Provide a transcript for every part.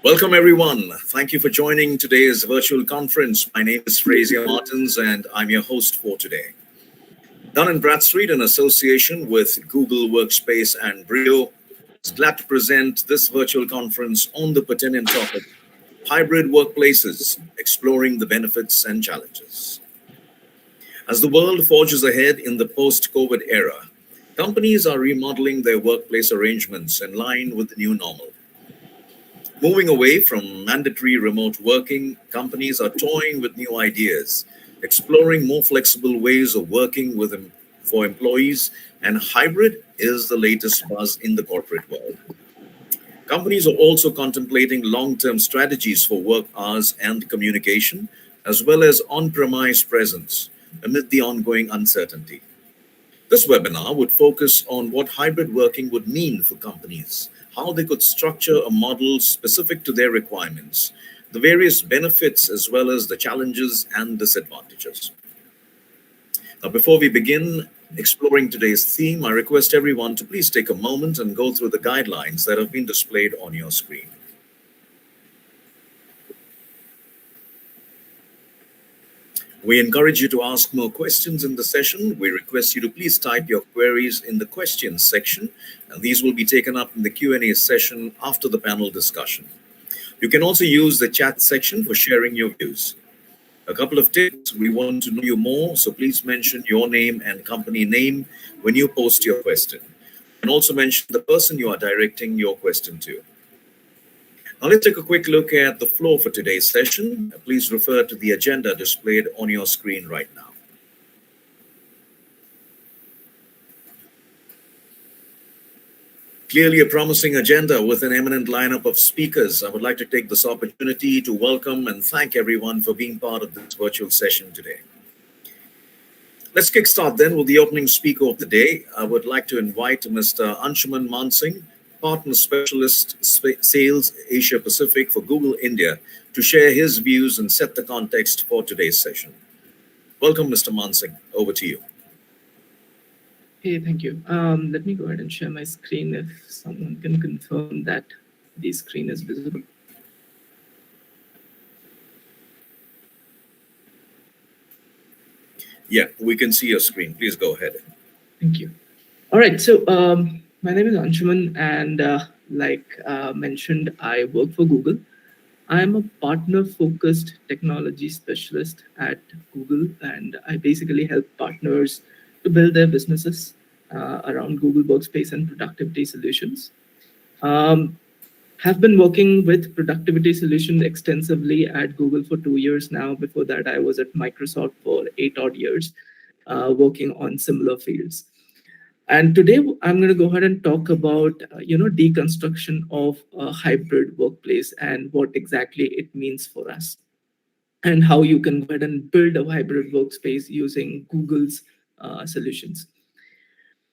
Welcome, everyone. Thank you for joining today's virtual conference. My name is Frazier Martins, and I'm your host for today. Dun & Bradstreet, in association with Google Workspace and Brio, is glad to present this virtual conference on the pertinent topic, hybrid workplaces, exploring the benefits and challenges. As the world forges ahead in the post-COVID era, companies are remodeling their workplace arrangements in line with the new normal. Moving away from mandatory remote working, companies are toying with new ideas, exploring more flexible ways of working for employees, and hybrid is the latest buzz in the corporate world. Companies are also contemplating long-term strategies for work hours and communication, as well as on-premise presence amid the ongoing uncertainty. This webinar would focus on what hybrid working would mean for companies, how they could structure a model specific to their requirements, the various benefits as well as the challenges and disadvantages. Now, before we begin exploring today's theme, I request everyone to please take a moment and go through the guidelines that have been displayed on your screen. We encourage you to ask more questions in the session. We request you to please type your queries in the questions section, and these will be taken up in the Q&A session after the panel discussion. You can also use the chat section for sharing your views. A couple of tips: we want to know you more, so please mention your name and company name when you post your question, and also mention the person you are directing your question to. Now let's take a quick look at the flow for today's session. Please refer to the agenda displayed on your screen right now. Clearly a promising agenda with an eminent lineup of speakers. I would like to take this opportunity to welcome and thank everyone for being part of this virtual session today. Let's kickstart then with the opening speaker of the day. I would like to invite Mr. Anshuman Mansingh, Partner Specialist Sales Asia Pacific for Google India, to share his views and set the context for today's session. Welcome, Mr. Mansingh. Over to you. Hey, thank you. Let me go ahead and share my screen if someone can confirm that the screen is visible. Yeah, we can see your screen. Please go ahead. Thank you. All right, so my name is Anshuman, and like mentioned, I work for Google. I am a partner-focused technology specialist at Google, and I basically help partners to build their businesses around Google Workspace and productivity solutions. Have been working with productivity solutions extensively at Google for 2 years now. Before that, I was at Microsoft for 8 odd years, working on similar fields. And today I'm going to go ahead and talk about, deconstruction of a hybrid workplace and what exactly it means for us, and how you can go ahead and build a hybrid workspace using Google's solutions.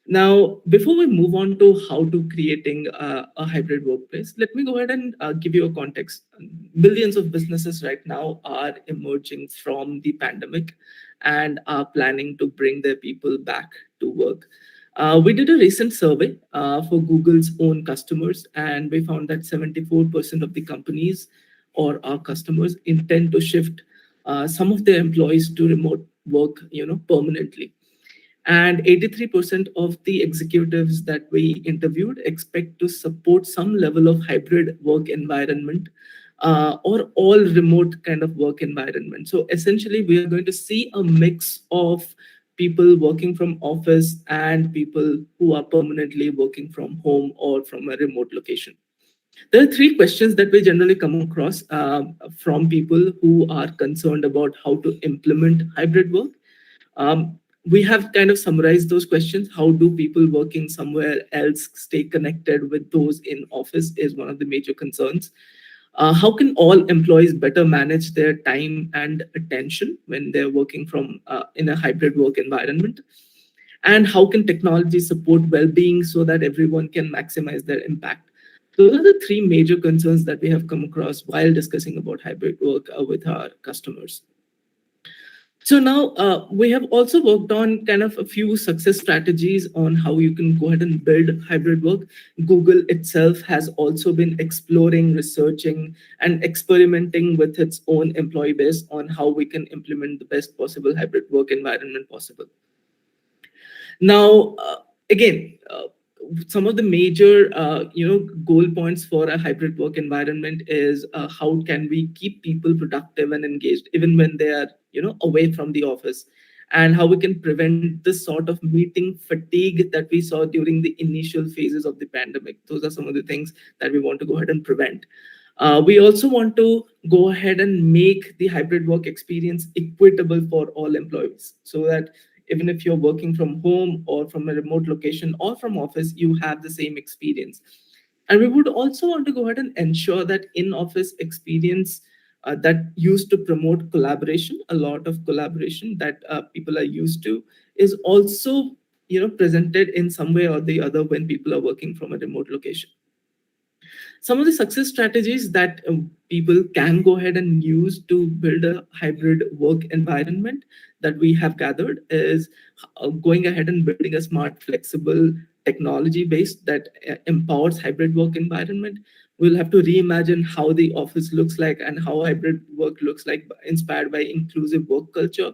Now, before we move on to how to creating a hybrid workplace, let me go ahead and give you a context. Millions of businesses right now are emerging from the pandemic and are planning to bring their people back to work. We did a recent survey for Google's own customers, and we found that 74% of the companies or our customers intend to shift some of their employees to remote work, permanently. And 83% of the executives that we interviewed expect to support some level of hybrid work environment or all remote kind of work environment. So essentially, we are going to see a mix of people working from office and people who are permanently working from home or from a remote location. There are three questions that we generally come across from people who are concerned about how to implement hybrid work. We have kind of summarized those questions. How do people working somewhere else stay connected with those in office is one of the major concerns. How can all employees better manage their time and attention when they're working from in a hybrid work environment? And how can technology support well-being so that everyone can maximize their impact? Those are the three major concerns that we have come across while discussing about hybrid work with our customers. So now we have also worked on kind of a few success strategies on how you can go ahead and build hybrid work. Google itself has also been exploring, researching, and experimenting with its own employee base on how we can implement the best possible hybrid work environment possible. Now, again, some of the major, goal points for a hybrid work environment is how can we keep people productive and engaged even when they are, away from the office, and how we can prevent this sort of meeting fatigue that we saw during the initial phases of the pandemic. Those are some of the things that we want to go ahead and prevent. We also want to go ahead and make the hybrid work experience equitable for all employees so that even if you're working from home or from a remote location or from office, you have the same experience. And we would also want to go ahead and ensure that in-office experience that used to promote collaboration, a lot of collaboration that people are used to, is also presented in some way or the other when people are working from a remote location. Some of the success strategies that people can go ahead and use to build a hybrid work environment that we have gathered is going ahead and building a smart, flexible technology base that empowers hybrid work environment. We'll have to reimagine how the office looks like and how hybrid work looks like, inspired by inclusive work culture.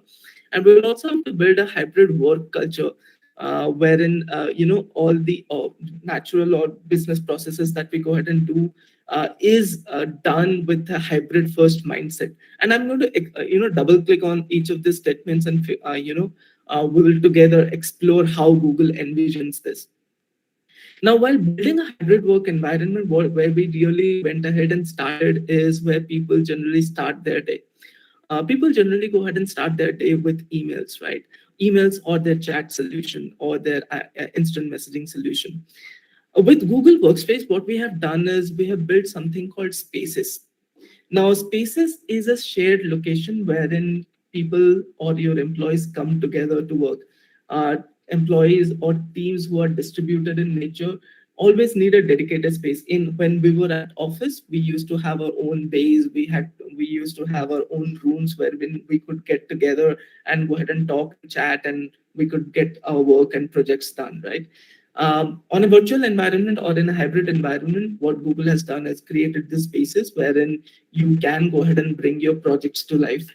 And we'll also have to build a hybrid work culture wherein all the natural or business processes that we go ahead and do is done with a hybrid first mindset. And I'm going to double click on each of these statements, and we will together explore how Google envisions this. Now, while building a hybrid work environment, where we really went ahead and started is where people generally start their day. People generally go ahead and start their day with emails, right? Emails or their chat solution or their instant messaging solution. With Google Workspace, what we have done is we have built something called Spaces. Now, Spaces is a shared location wherein people or your employees come together to work. Employees or teams who are distributed in nature always need a dedicated space. In when we were at office, we used to have our own base. We used to have our own rooms where we could get together and go ahead and talk, chat, and we could get our work and projects done, right? On a virtual environment or in a hybrid environment, what Google has done is created these spaces wherein you can go ahead and bring your projects to life.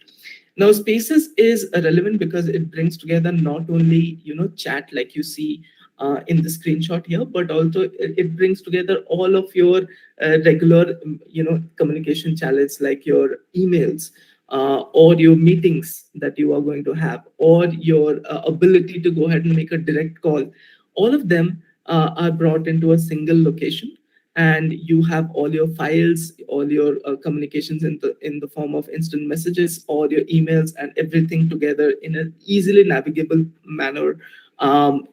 Now, Spaces is relevant because it brings together not only chat like you see in the screenshot here, but also it brings together all of your regular communication channels like your emails. Or your meetings that you are going to have, or your ability to go ahead and make a direct call, all of them are brought into a single location, and you have all your files, all your communications in the form of instant messages, all your emails, and everything together in an easily navigable manner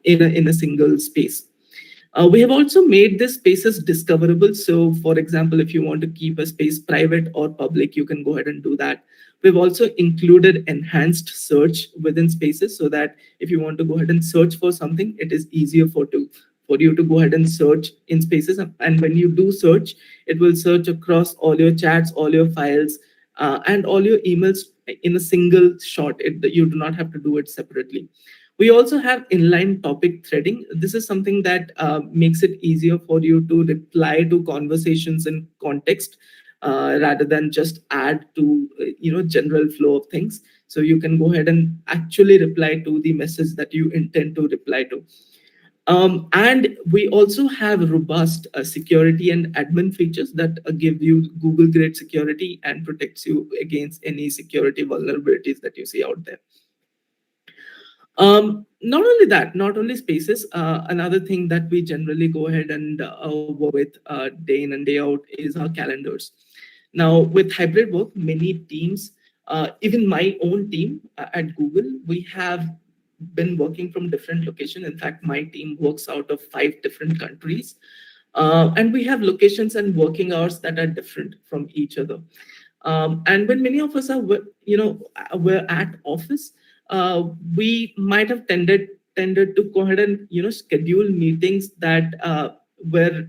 in a single space. We have also made these spaces discoverable. So, for example, if you want to keep a space private or public, you can go ahead and do that. We've also included enhanced search within spaces so that if you want to go ahead and search for something, it is easier for you to go ahead and search in spaces. And when you do search, it will search across all your chats, all your files, and all your emails in a single shot. You do not have to do it separately. We also have inline topic threading. This is something that makes it easier for you to reply to conversations in context rather than just add to general flow of things. So you can go ahead and actually reply to the message that you intend to reply to. And we also have robust security and admin features that give you Google grade security and protects you against any security vulnerabilities that you see out there. Not only that, not only spaces, another thing that we generally go ahead and work with day in and day out is our calendars. Now, with hybrid work, many teams, even my own team at Google, we have been working from different locations. In fact, my team works out of 5 different countries. And we have locations and working hours that are different from each other. And when many of us are, we're at office, we might have tended to go ahead and schedule meetings that were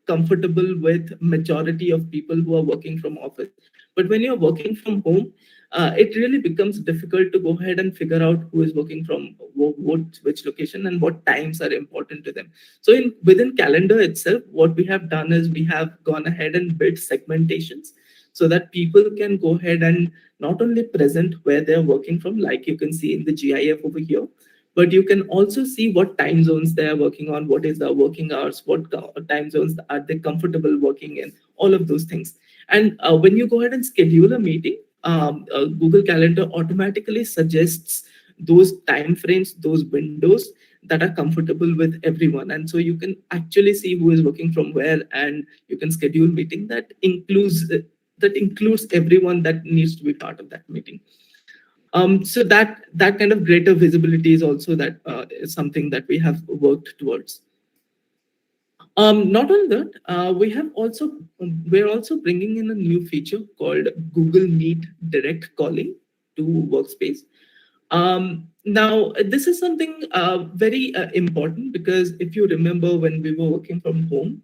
comfortable with majority of people who are working from office. But when you're working from home, it really becomes difficult to go ahead and figure out who is working from which location and what times are important to them. So within calendar itself, what we have done is we have gone ahead and built segmentations so that people can go ahead and not only present where they're working from, like you can see in the GIF over here, but you can also see what time zones they are working on, what is the working hours, what time zones are they comfortable working in, all of those things. And when you go ahead and schedule a meeting, Google Calendar automatically suggests those time frames, those windows that are comfortable with everyone. And so you can actually see who is working from where, and you can schedule meeting that includes everyone that needs to be part of that meeting. So that kind of greater visibility is also is something that we have worked towards. Not only that, we're also bringing in a new feature called Google Meet Direct Calling to Workspace. Now, this is something very important, because if you remember when we were working from home,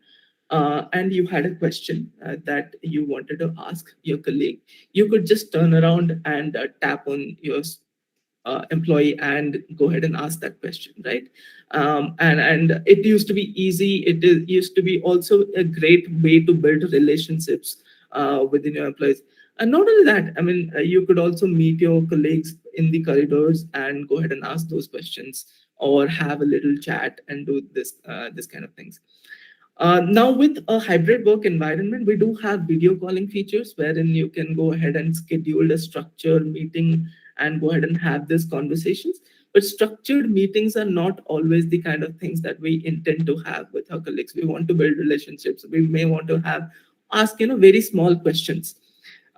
and you had a question that you wanted to ask your colleague, you could just turn around and tap on your employee and go ahead and ask that question, right? And it used to be easy. Used to be also a great way to build relationships within your employees. And not only that, I mean, you could also meet your colleagues in the corridors and go ahead and ask those questions, or have a little chat and do this kind of things. Now, with a hybrid work environment, we do have video calling features wherein you can go ahead and schedule a structured meeting and go ahead and have these conversations. But structured meetings are not always the kind of things that we intend to have with our colleagues. We want to build relationships. We may want to ask very small questions.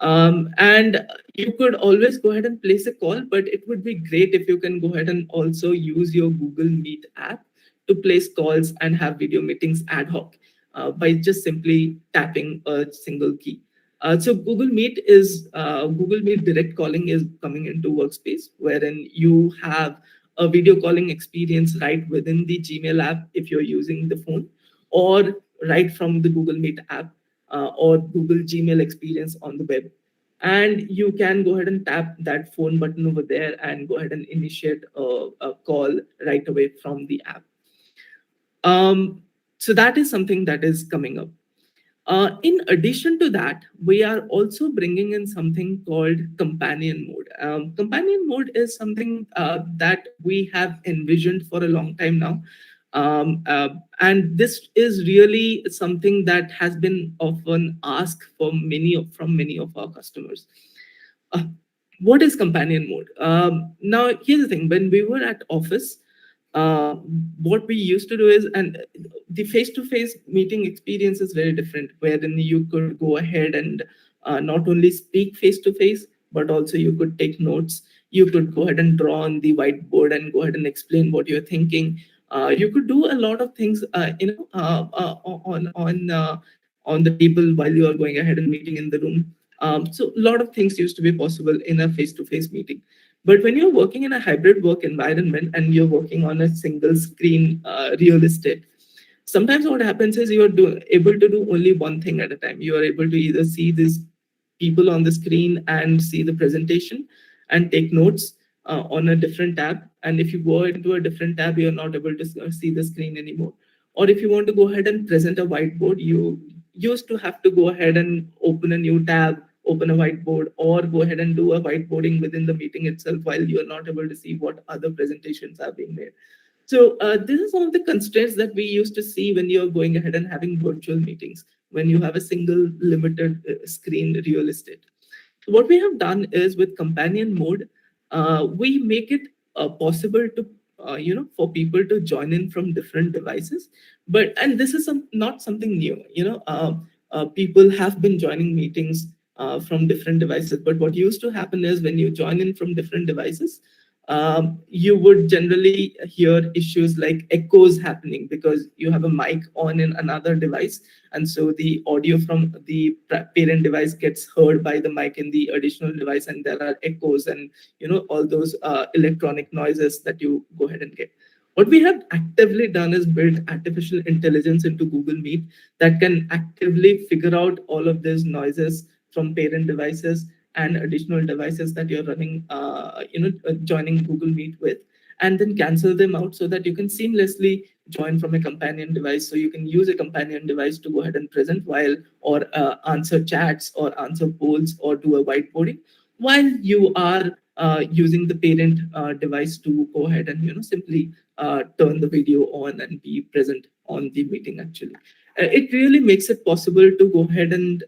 And you could always go ahead and place a call, but it would be great if you can go ahead and also use your Google Meet app to place calls and have video meetings ad hoc by just simply tapping a single key. So Google Meet Direct Calling is coming into Workspace, wherein you have a video calling experience right within the Gmail app if you're using the phone, or right from the Google Meet app, or Google Gmail experience on the web. And you can go ahead and tap that phone button over there and go ahead and initiate a call right away from the app. So that is something that is coming up. In addition to that, we are also bringing in something called companion mode. Companion mode is something that we have envisioned for a long time now. And this is really something that has been often asked from many of our customers. Uh, what is companion mode? Now, here's the thing. When we were at office, uh, what we used to do is, and the face-to-face meeting experience is very different, wherein you could go ahead and not only speak face-to-face, but also you could take notes. You could go ahead and draw on the whiteboard and go ahead and explain what you're thinking. You could do a lot of things, on the table while you are going ahead and meeting in the room. So a lot of things used to be possible in a face-to-face meeting. But when you're working in a hybrid work environment and you're working on a single screen real estate, sometimes what happens is able to do only one thing at a time. You are able to either see these people on the screen and see the presentation and take notes on a different tab. And if you go into a different tab, you're not able to see the screen anymore. Or if you want to go ahead and present a whiteboard, you used to have to go ahead and open a new tab, open a whiteboard, or go ahead and do a whiteboarding within the meeting itself while you're not able to see what other presentations are being made. So this is some of the constraints that we used to see when you're going ahead and having virtual meetings, when you have a single limited screen real estate. So what we have done is, with companion mode, we make it possible to for people to join in from different devices. And this is not something new. People have been joining meetings from different devices. But what used to happen is, when you join in from different devices, you would generally hear issues like echoes happening because you have a mic on in another device, and so the audio from the parent device gets heard by the mic in the additional device, and there are echoes and all those electronic noises that you go ahead and get. What we have actively done is build artificial intelligence into Google Meet that can actively figure out all of these noises from parent devices and additional devices that you're running, joining Google Meet with, and then cancel them out so that you can seamlessly join from a companion device. So you can use a companion device to go ahead and present while, or answer chats, or answer polls, or do a whiteboarding, while you are using the parent device to go ahead and simply turn the video on and be present on the meeting. Actually, it really makes it possible to go ahead and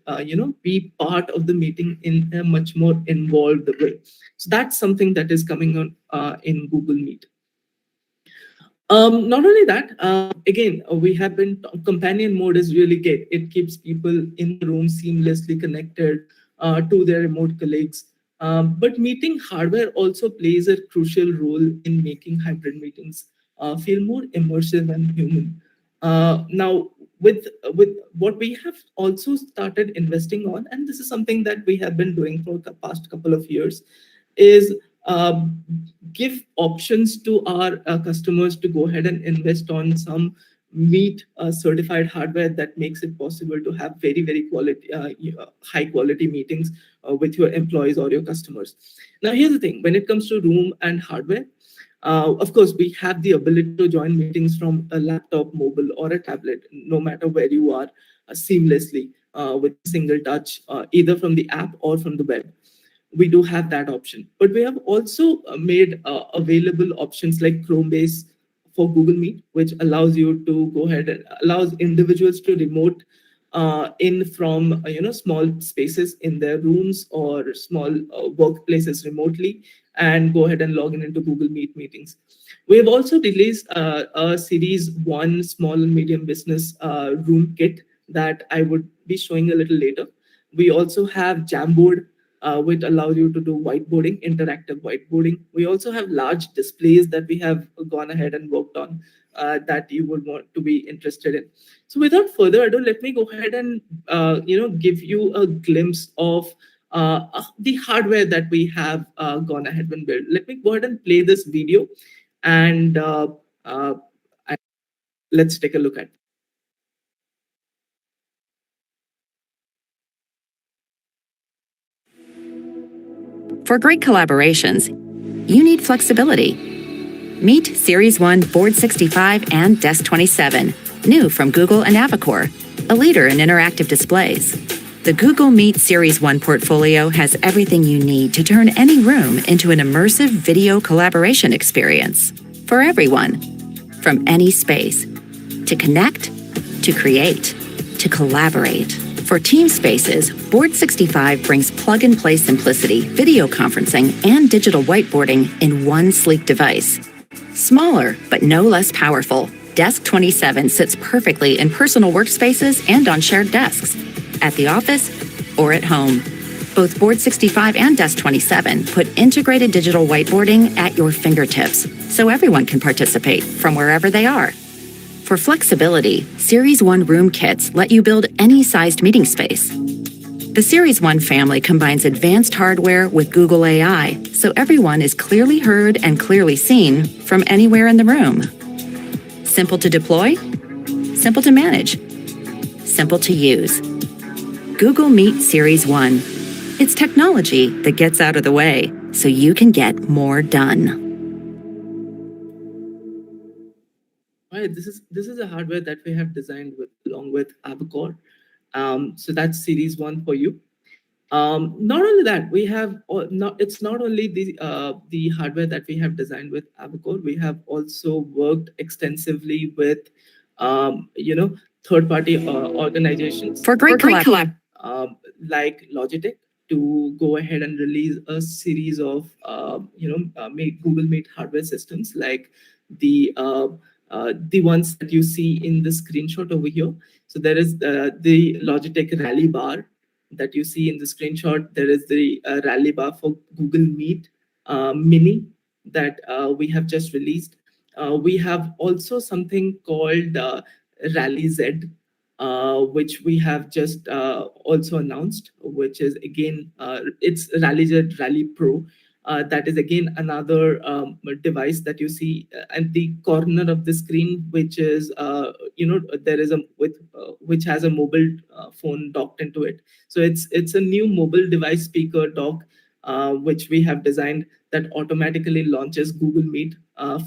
be part of the meeting in a much more involved way. So that's something that is coming on in Google Meet. Not only that, again, we have been companion mode is really good. It keeps people in the room seamlessly connected to their remote colleagues. But meeting hardware also plays a crucial role in making hybrid meetings feel more immersive and human. Now, with what we have also started investing on, and this is something that we have been doing for the past couple of years, is give options to our customers to go ahead and invest on some Meet certified hardware that makes it possible to have very, very quality, high quality meetings with your employees or your customers. Now, here's the thing: when it comes to room and hardware, of course, we have the ability to join meetings from a laptop, mobile, or a tablet, no matter where you are, seamlessly with a single touch, either from the app or from the web. We do have that option, but we have also made available options like Chromebase for Google Meet, which allows you to go ahead and allows individuals to remote in from small spaces in their rooms or small workplaces remotely, and go ahead and log in into Google Meet meetings. We have also released a Series 1 small and medium business room kit that I would be showing a little later. We also have Jamboard, which allows you to do whiteboarding, interactive whiteboarding. We also have large displays that we have gone ahead and worked on that you would want to be interested in. So without further ado, let me go ahead and give you a glimpse of the hardware that we have gone ahead and built. Let me go ahead and play this video, and let's take a look at it. For great collaborations, you need flexibility. Meet Series 1 Board 65 and Desk 27, new from Google and Avocor, a leader in interactive displays. The Google Meet Series 1 portfolio has everything you need to turn any room into an immersive video collaboration experience for everyone, from any space, to connect, to create, to collaborate. For team spaces, Board 65 brings plug-and-play simplicity, video conferencing, and digital whiteboarding in one sleek device. Smaller, but no less powerful, Desk 27 sits perfectly in personal workspaces and on shared desks, at the office or at home. Both Board 65 and Desk 27 put integrated digital whiteboarding at your fingertips, so everyone can participate from wherever they are. For flexibility, Series 1 room kits let you build any sized meeting space. The Series 1 family combines advanced hardware with Google AI, so everyone is clearly heard and clearly seen from anywhere in the room. Simple to deploy, simple to manage, simple to use. Google Meet Series 1. It's technology that gets out of the way so you can get more done. Right, this is a hardware that we have designed along with Avocor. So that's Series 1 for you. Not only that, we have it's not only the hardware that we have designed with Avocor. We have also worked extensively with third-party organizations For great collab, like Logitech, to go ahead and release a series of Google Meet hardware systems, like the ones that you see in the screenshot over here. So there is the Logitech Rally Bar that you see in the screenshot. There is the Rally Bar for Google Meet Mini that we have just released. We have also something called Rally Z, which we have just also announced, which is again, it's Rally Z Rally Pro. That is again another device that you see at the corner of the screen, which is there is a which has a mobile phone docked into it. So it's a new mobile device speaker dock, which we have designed, that automatically launches Google Meet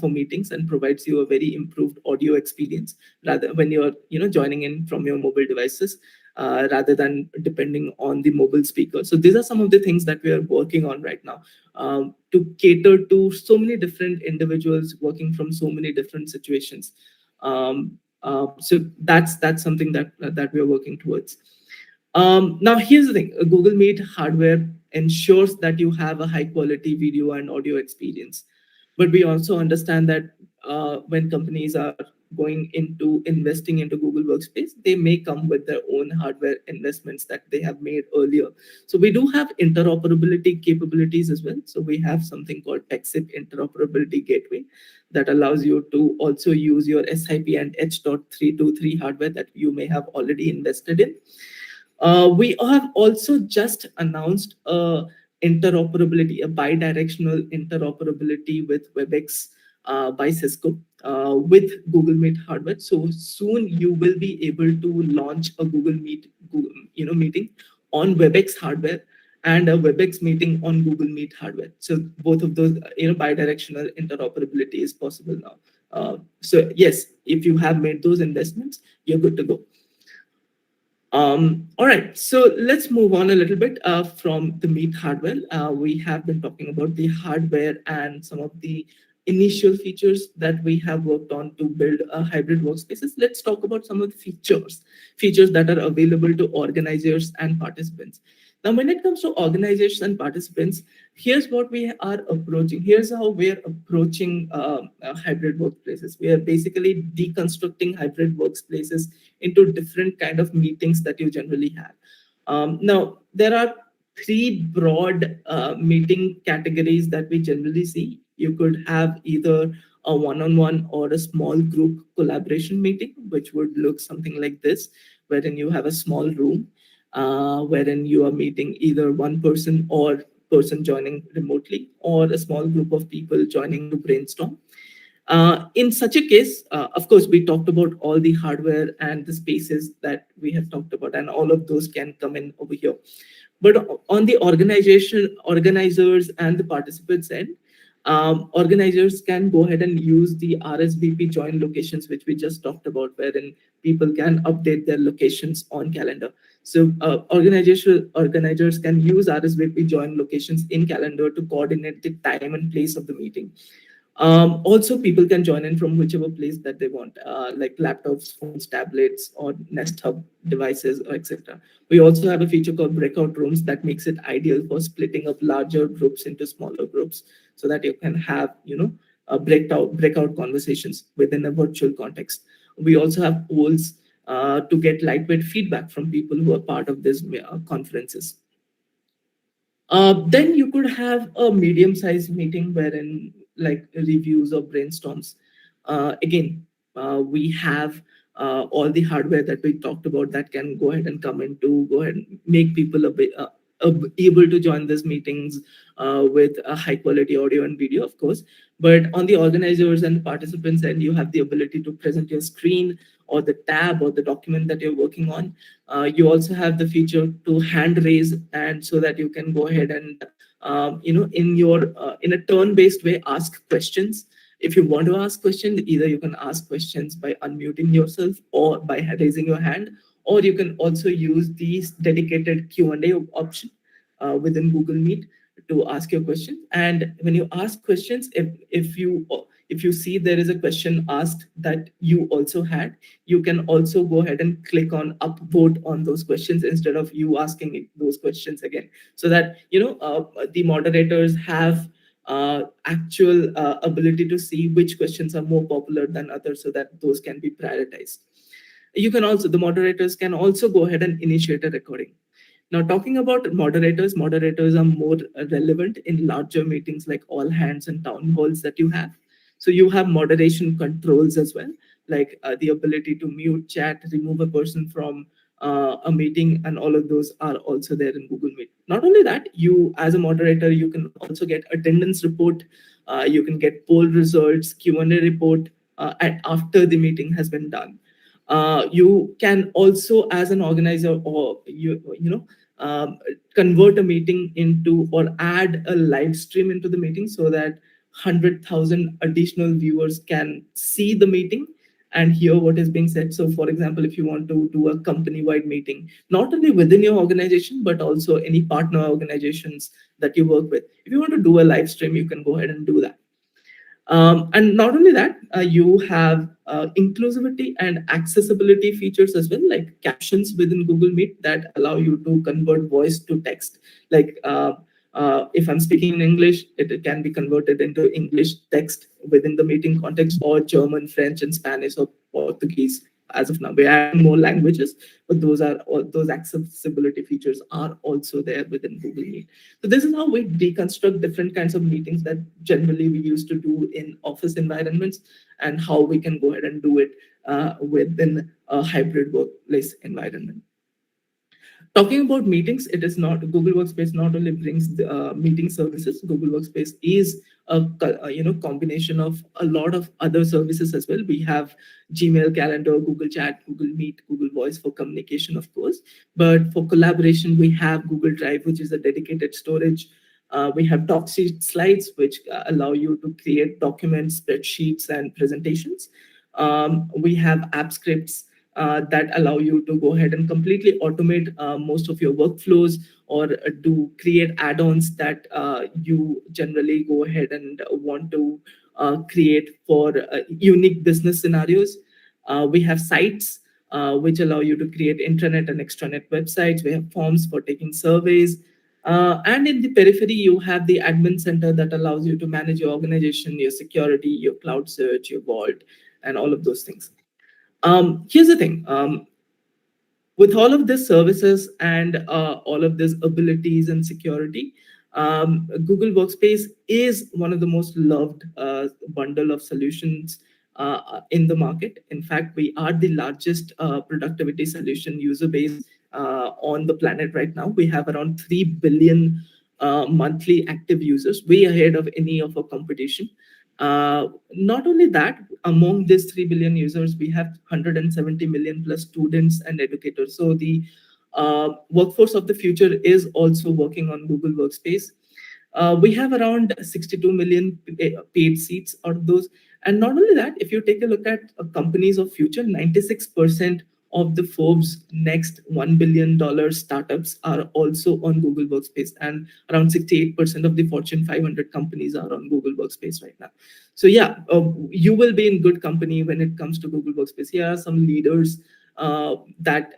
for meetings and provides you a very improved audio experience rather when you're joining in from your mobile devices, rather than depending on the mobile speaker. So these are some of the things that we are working on right now, to cater to so many different individuals working from so many different situations. So that's something that we are working towards. Now, here's the thing: Google Meet hardware ensures that you have a high quality video and audio experience. But we also understand that when companies are going into investing into Google Workspace, they may come with their own hardware investments that they have made earlier. So we do have interoperability capabilities as well. So we have something called TechSip Interoperability Gateway that allows you to also use your SIP and H.323 hardware that you may have already invested in. We have also just announced interoperability, a bi-directional interoperability with WebEx by Cisco with Google Meet hardware. So soon you will be able to launch a Google Meet, meeting on WebEx hardware and a WebEx meeting on Google Meet hardware. So both of those, bi-directional interoperability is possible now. So yes, if you have made those investments, you're good to go. All right, so let's move on a little bit from the Meet hardware. We have been talking about the hardware and some of the initial features that we have worked on to build hybrid workspaces. Let's talk about some of the features that are available to organizers and participants. Now, when it comes to organizers and participants, here's what we are approaching. Here's how we're approaching hybrid workplaces. We are basically deconstructing hybrid workspaces into different kind of meetings that you generally have. Now, there are three broad meeting categories that we generally see. You could have either a one-on-one or a small group collaboration meeting, which would look something like this, wherein you have a small room, wherein you are meeting either one person or person joining remotely, or a small group of people joining to brainstorm. In such a case, of course, we talked about all the hardware and the spaces that we have talked about, and all of those can come in over here. But on the organizers and the participants end, organizers can go ahead and use the RSVP join locations, which we just talked about, wherein people can update their locations on calendar. So organizers can use RSVP join locations in calendar to coordinate the time and place of the meeting. Also, people can join in from whichever place that they want, like laptops, phones, tablets, or Nest Hub devices, or etc. We also have a feature called breakout rooms that makes it ideal for splitting up larger groups into smaller groups, so that you can have, breakout conversations within a virtual context. We also have polls to get lightweight feedback from people who are part of these conferences. Then you could have a medium-sized meeting wherein, like, reviews or brainstorms. Again, we have all the hardware that we talked about that can go ahead and come in to go ahead and make people able to join these meetings with a high quality audio and video, of course. But on the organizers and participants end, you have the ability to present your screen or the tab or the document that you're working on. You also have the feature to hand raise, and so that you can go ahead and in a turn-based way ask questions. If you want to ask questions, either you can ask questions by unmuting yourself or by raising your hand, or you can also use the dedicated Q&A option within Google Meet to ask your question. And when you ask questions, if you see there is a question asked that you also had, you can also go ahead and click on upvote on those questions instead of you asking those questions again, so that the moderators have actual ability to see which questions are more popular than others, so that those can be prioritized. The moderators can also go ahead and initiate a recording. Now, talking about moderators are more relevant in larger meetings like all hands and town halls that you have. So you have moderation controls as well, like the ability to mute chat, remove a person from a meeting, and all of those are also there in Google Meet. Not only that, you as a moderator, you can also get attendance report, you can get poll results, Q&A report after the meeting has been done. You can also, as an organizer, or convert a meeting into, or add a live stream into the meeting, so that 100,000 additional viewers can see the meeting and hear what is being said. So, for example, if you want to do a company-wide meeting, not only within your organization, but also any partner organizations that you work with, if you want to do a live stream, you can go ahead and do that. And not only that, you have inclusivity and accessibility features as well, like captions within Google Meet that allow you to convert voice to text. Like if I'm speaking in English, it can be converted into English text within the meeting context, or German, French, and Spanish, or Portuguese. As of now, we're adding more languages, but those accessibility features are also there within Google Meet. So this is how we deconstruct different kinds of meetings that generally we used to do in office environments, and how we can go ahead and do it within a hybrid workplace environment. Talking about meetings, it is not, Google Workspace not only brings the meeting services. Google Workspace is a combination of a lot of other services as well. We have Gmail, Calendar, Google Chat, Google Meet, Google Voice for communication, of course. But for collaboration, we have Google Drive, which is a dedicated storage. We have DocSheet slides, which allow you to create documents, spreadsheets, and presentations. We have app scripts that allow you to go ahead and completely automate most of your workflows, or do create add-ons that you generally go ahead and want to create for unique business scenarios. We have sites which allow you to create intranet and extranet websites. We have forms for taking surveys. And in the periphery, you have the admin center that allows you to manage your organization, your security, your cloud search, your vault, and all of those things. Here's the thing. With all of these services and all of these abilities and security, Google Workspace is one of the most loved bundle of solutions in the market. In fact, we are the largest productivity solution user base on the planet right now. We have around 3 billion monthly active users, way ahead of any of our competition. Not only that, among these 3 billion users, we have 170 million plus students and educators. So the workforce of the future is also working on Google Workspace. We have around 62 million paid seats out of those. And not only that, if you take a look at companies of future, 96% of the Forbes next $1 billion startups are also on Google Workspace, and around 68% of the Fortune 500 companies are on Google Workspace right now. So yeah, you will be in good company when it comes to Google Workspace. Here are some leaders that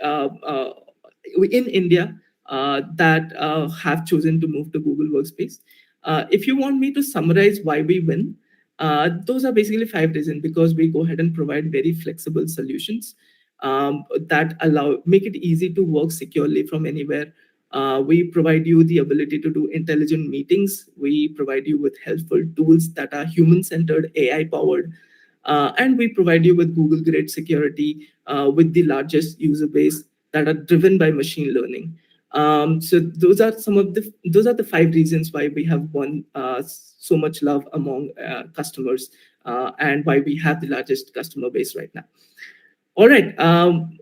in India that have chosen to move to Google Workspace. If you want me to summarize why we win, those are basically 5 reasons. Because we go ahead and provide very flexible solutions that make it easy to work securely from anywhere. We provide you the ability to do intelligent meetings. We provide you with helpful tools that are human-centered, AI-powered. And we provide you with Google-grade security with the largest user base that are driven by machine learning. So those are the 5 reasons why we have won so much love among customers, and why we have the largest customer base right now. All right,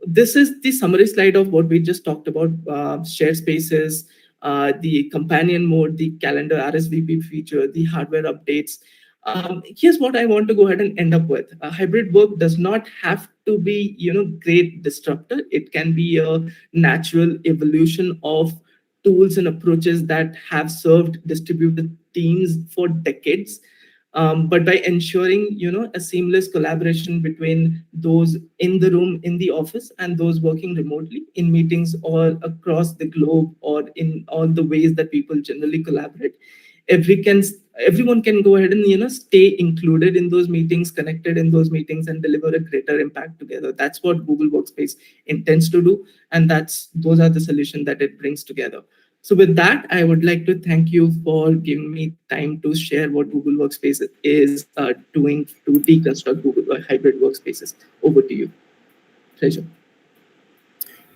this is the summary slide of what we just talked about: shared spaces, the companion mode, the calendar RSVP feature, the hardware updates. Here's what I want to go ahead and end up with. Hybrid work does not have to be, great disruptor. It can be a natural evolution of tools and approaches that have served distributed teams for decades. But by ensuring, a seamless collaboration between those in the room, in the office, and those working remotely in meetings all across the globe, or in all the ways that people generally collaborate, everyone can go ahead and, stay included in those meetings, connected in those meetings, and deliver a greater impact together. That's what Google Workspace intends to do, and those are the solutions that it brings together. So with that, I would like to thank you for giving me time to share what Google Workspace is doing to deconstruct Google hybrid workspaces. Over to you. Pleasure.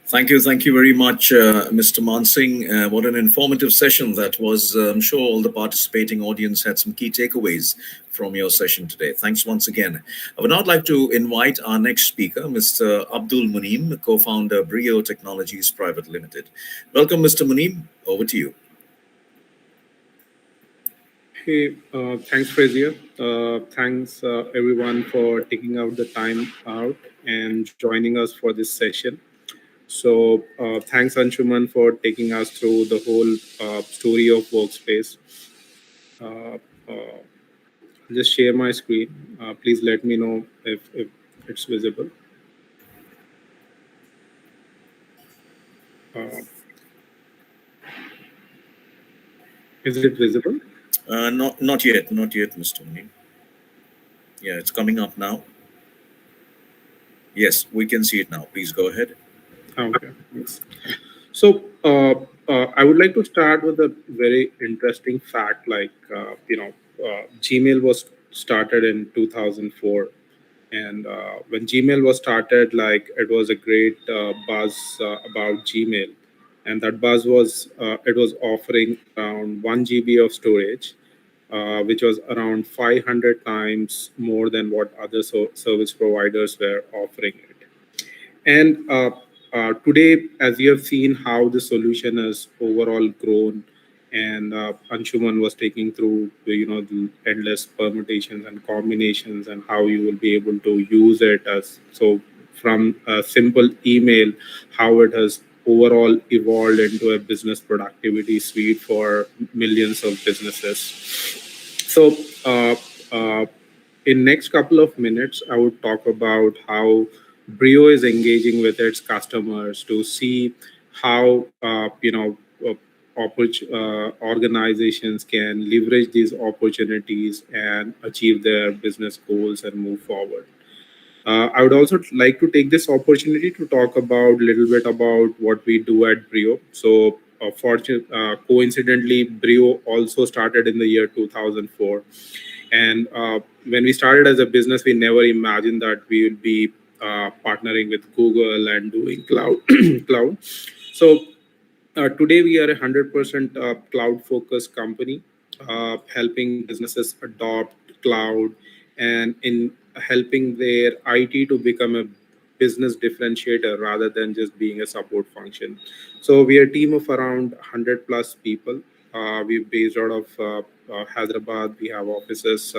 Thank you very much, Mr. Mansingh. What an informative session that was. I'm sure all the participating audience had some key takeaways from your session today. Thanks once again. I would now like to invite our next speaker, Mr. Abdul Muneem, co-founder Brio Technologies Private Limited. Welcome, Mr. Muneem. Over to you. Hey, thanks, Frazier. Thanks, everyone, for taking out the time out and joining us for this session. So, thanks, Anshuman, for taking us through the whole story of Workspace. I'll just share my screen. Please let me know if it's visible. Is it visible? Not yet, Mr. Muneem. Yeah, it's coming up now. Yes, we can see it now. Please go ahead. Okay. Thanks. So, I would like to start with a very interesting fact. Gmail was started in 2004, and when Gmail was started, it was a great buzz about Gmail, and that buzz was it was offering around 1 GB of storage, which was around 500 times more than what other service providers were offering it. And today, as you have seen how the solution has overall grown, and Anshuman was taking through the endless permutations and combinations, and how you will be able to use it as so from a simple email, how it has overall evolved into a business productivity suite for millions of businesses. So, in next couple of minutes, I would talk about how Brio is engaging with its customers to see how organizations can leverage these opportunities and achieve their business goals and move forward. I would also like to take this opportunity to talk about a little bit about what we do at Brio. So, coincidentally, Brio also started in the year 2004. And when we started as a business, we never imagined that we would be partnering with Google and doing cloud. So today we are a 100% cloud-focused company, helping businesses adopt cloud and in helping their IT to become a business differentiator rather than just being a support function. So we are a team of around 100 plus people. We're based out of Hyderabad. We have offices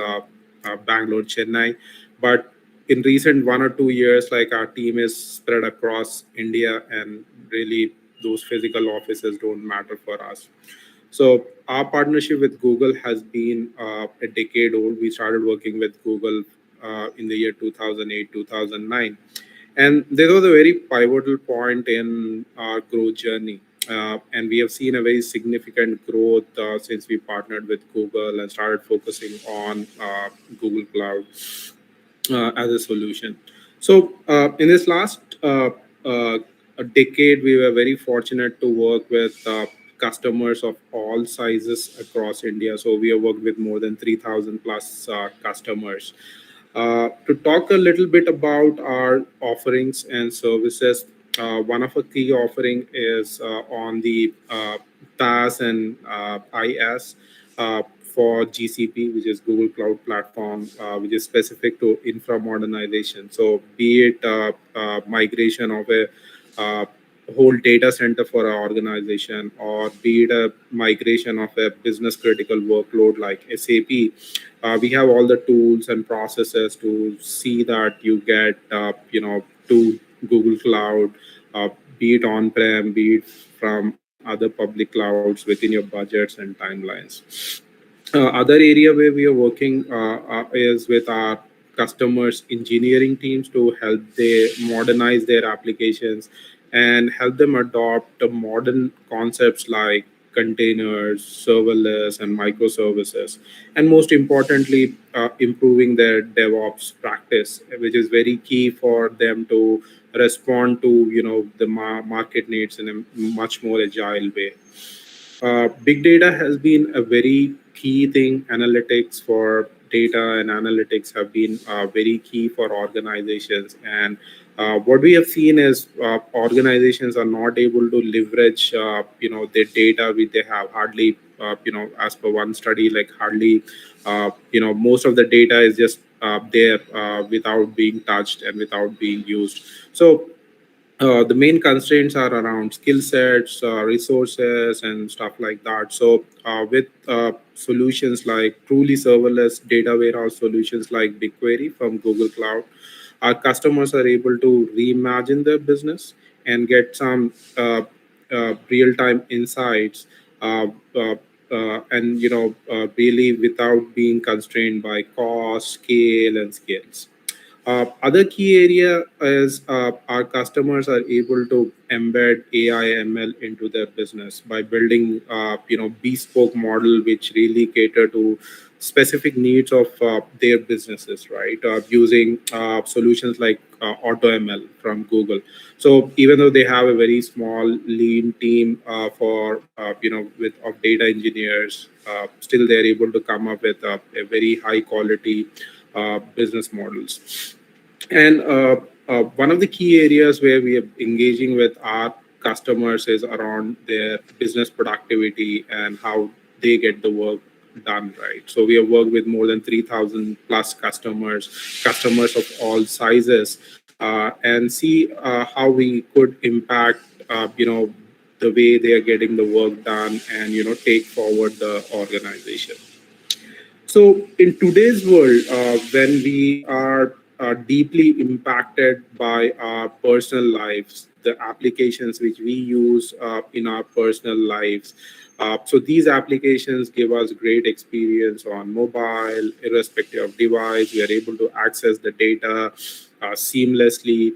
Bangalore, Chennai, but in recent 1 or 2 years, our team is spread across India, and really those physical offices don't matter for us. So our partnership with Google has been a decade old. We started working with Google in the year 2008, 2009. And this was a very pivotal point in our growth journey. And we have seen a very significant growth since we partnered with Google and started focusing on Google Cloud as a solution. So in this last a decade, we were very fortunate to work with customers of all sizes across India. So we have worked with more than 3,000 plus customers. To talk a little bit about our offerings and services, one of our key offering is on the PaaS and IaaS for GCP, which is Google Cloud Platform, which is specific to infra modernization. So be it migration of a whole data center for our organization, or be it a migration of a business critical workload like SAP, we have all the tools and processes to see that you get to Google Cloud, be it on-prem, be it from other public clouds within your budgets and timelines. Other area where we are working is with our customers' engineering teams to help they modernize their applications and help them adopt modern concepts like containers, serverless, and microservices. And most importantly, improving their DevOps practice, which is very key for them to respond to the market needs in a much more agile way. Big data has been a very key thing. Analytics for data and analytics have been very key for organizations. And What we have seen is organizations are not able to leverage, their data which they have. Hardly, as per one study, like hardly, most of the data is just there without being touched and without being used. So the main constraints are around skill sets, resources, and stuff like that. So, with solutions like truly serverless data warehouse solutions like BigQuery from Google Cloud, our customers are able to reimagine their business and get some real-time insights, uh, uh, and really without being constrained by cost, scale, and skills. Other key area is our customers are able to embed AI ML into their business by building bespoke model which really cater to specific needs of their businesses, right? Using solutions like AutoML from Google. So even though they have a very small lean team for with of data engineers, still they're able to come up with a very high quality business models. And one of the key areas where we are engaging with our customers is around their business productivity and how they get the work done, right? So we have worked with more than 3,000 plus customers of all sizes, and see how we could impact, the way they are getting the work done and, take forward the organization. So, in today's world, when we are deeply impacted by our personal lives, the applications which we use in our personal lives, so these applications give us great experience on mobile, irrespective of device. We are able to access the data seamlessly.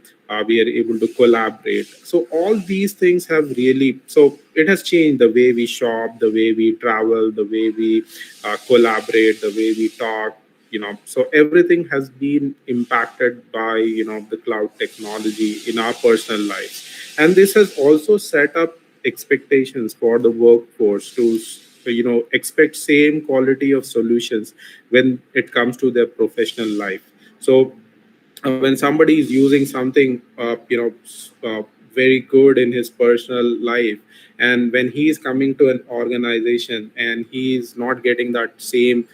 We are able to collaborate. So all these things have really, so it has changed the way we shop, the way we travel, the way we collaborate, the way we talk. So everything has been impacted by the cloud technology in our personal lives, and this has also set up expectations for the workforce to expect same quality of solutions when it comes to their professional life. So when somebody is using something very good in his personal life, and when he is coming to an organization and he is not getting that same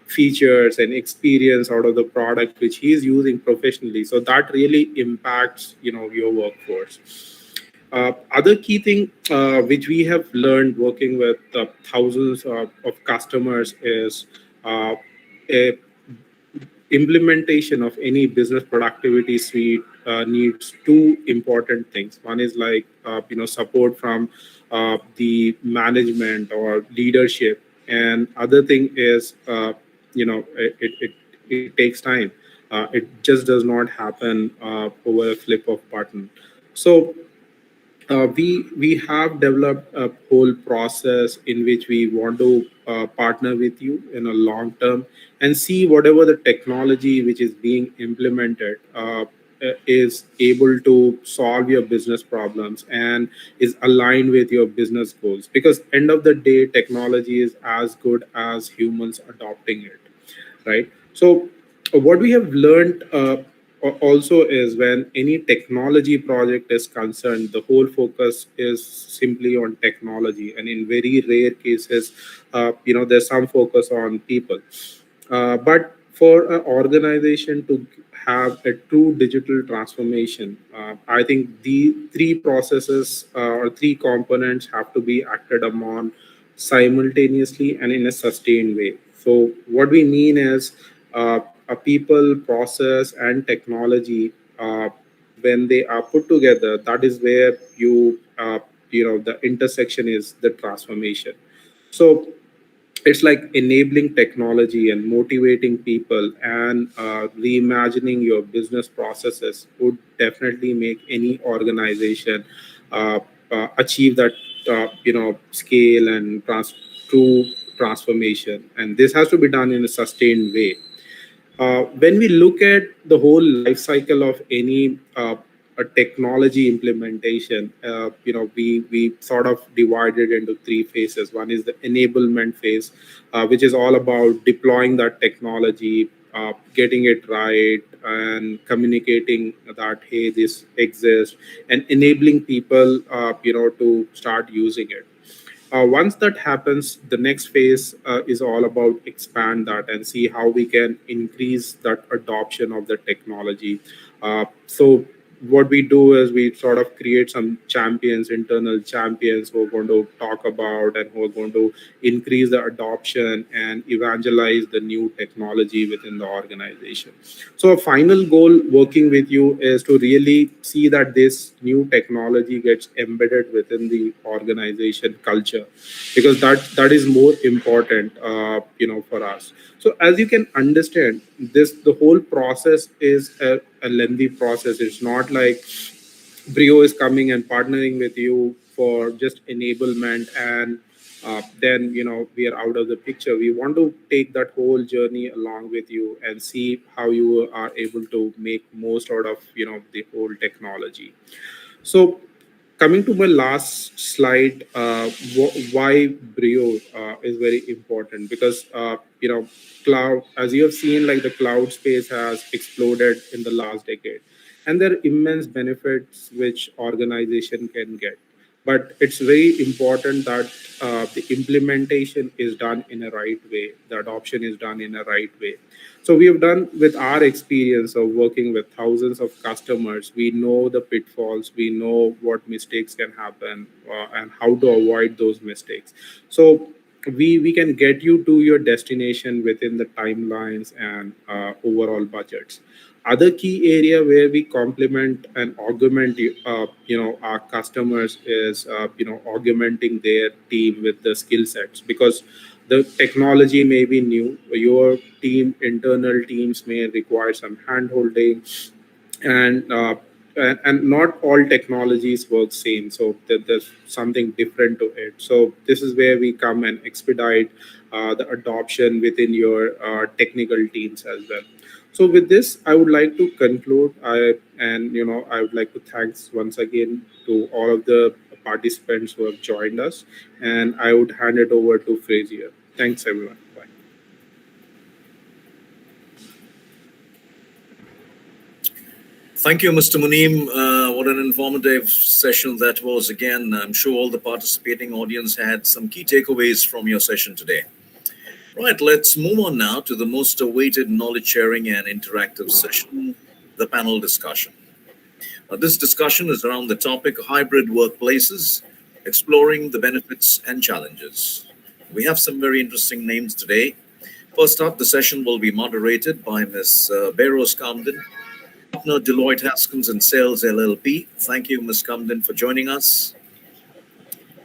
features and experience out of the product which he is using professionally, so that really impacts your workforce. Other key thing which we have learned working with thousands of customers is a implementation of any business productivity suite needs two important things. One is like support from the management or leadership, and other thing is it takes time. It just does not happen over a flip of button. So we have developed a whole process in which we want to partner with you in a long term and see whatever the technology which is being implemented is able to solve your business problems and is aligned with your business goals, because end of the day technology is as good as humans adopting it, right? So, what we have learned also is when any technology project is concerned, the whole focus is simply on technology, and in very rare cases, there's some focus on people. But for an organization to have a true digital transformation, I think the three processes or three components have to be acted upon simultaneously and in a sustained way. So, what we mean is a people, process, and technology, when they are put together, that is where the intersection is the transformation. So it's like enabling technology and motivating people and reimagining your business processes would definitely make any organization achieve that scale and true transformation, and this has to be done in a sustained way. When we look at the whole life cycle of any a technology implementation, we sort of divide it into three phases. One is the enablement phase, which is all about deploying that technology, getting it right and communicating that, hey, this exists, and enabling people, to start using it. Once that happens, the next phase is all about expand that and see how we can increase that adoption of the technology. So what we do is we sort of create some champions, internal champions, who are going to talk about and who are going to increase the adoption and evangelize the new technology within the organization. So a final goal working with you is to really see that this new technology gets embedded within the organization culture, because that is more important, for us. So as you can understand, the whole process is a lengthy process. It's not like Brio is coming and partnering with you for just enablement and then we are out of the picture. We want to take that whole journey along with you and see how you are able to make most out of the whole technology. So coming to my last slide, why Brio is very important, because cloud, as you have seen, like the cloud space has exploded in the last decade, and there are immense benefits which organization can get. But it's very important that the implementation is done in a right way, the adoption is done in a right way. So we have done, with our experience of working with thousands of customers, we know the pitfalls, we know what mistakes can happen, and how to avoid those mistakes. So we can get you to your destination within the timelines and overall budgets. Other key area where we complement and augment our customers is augmenting their team with the skill sets, because the technology may be new, your internal teams may require some hand holding, and not all technologies work same, so there's something different to it. So this is where we come and expedite the adoption within your technical teams as well. So with this, I would like to conclude. I would like to thanks once again to all of the participants who have joined us, and I would hand it over to Frazier. Thanks, everyone. Bye. Thank you, Mr. Muneem. What an informative session that was. Again, I'm sure all the participating audience had some key takeaways from your session today. Right, let's move on now to the most awaited knowledge sharing and interactive session, the panel discussion. This discussion is around the topic hybrid workplaces, exploring the benefits and challenges. We have some very interesting names today. First up, the session will be moderated by Ms. Behrouz Kamdin, partner Deloitte Haskins and Sales LLP. Thank you, Ms. Kamdin, for joining us.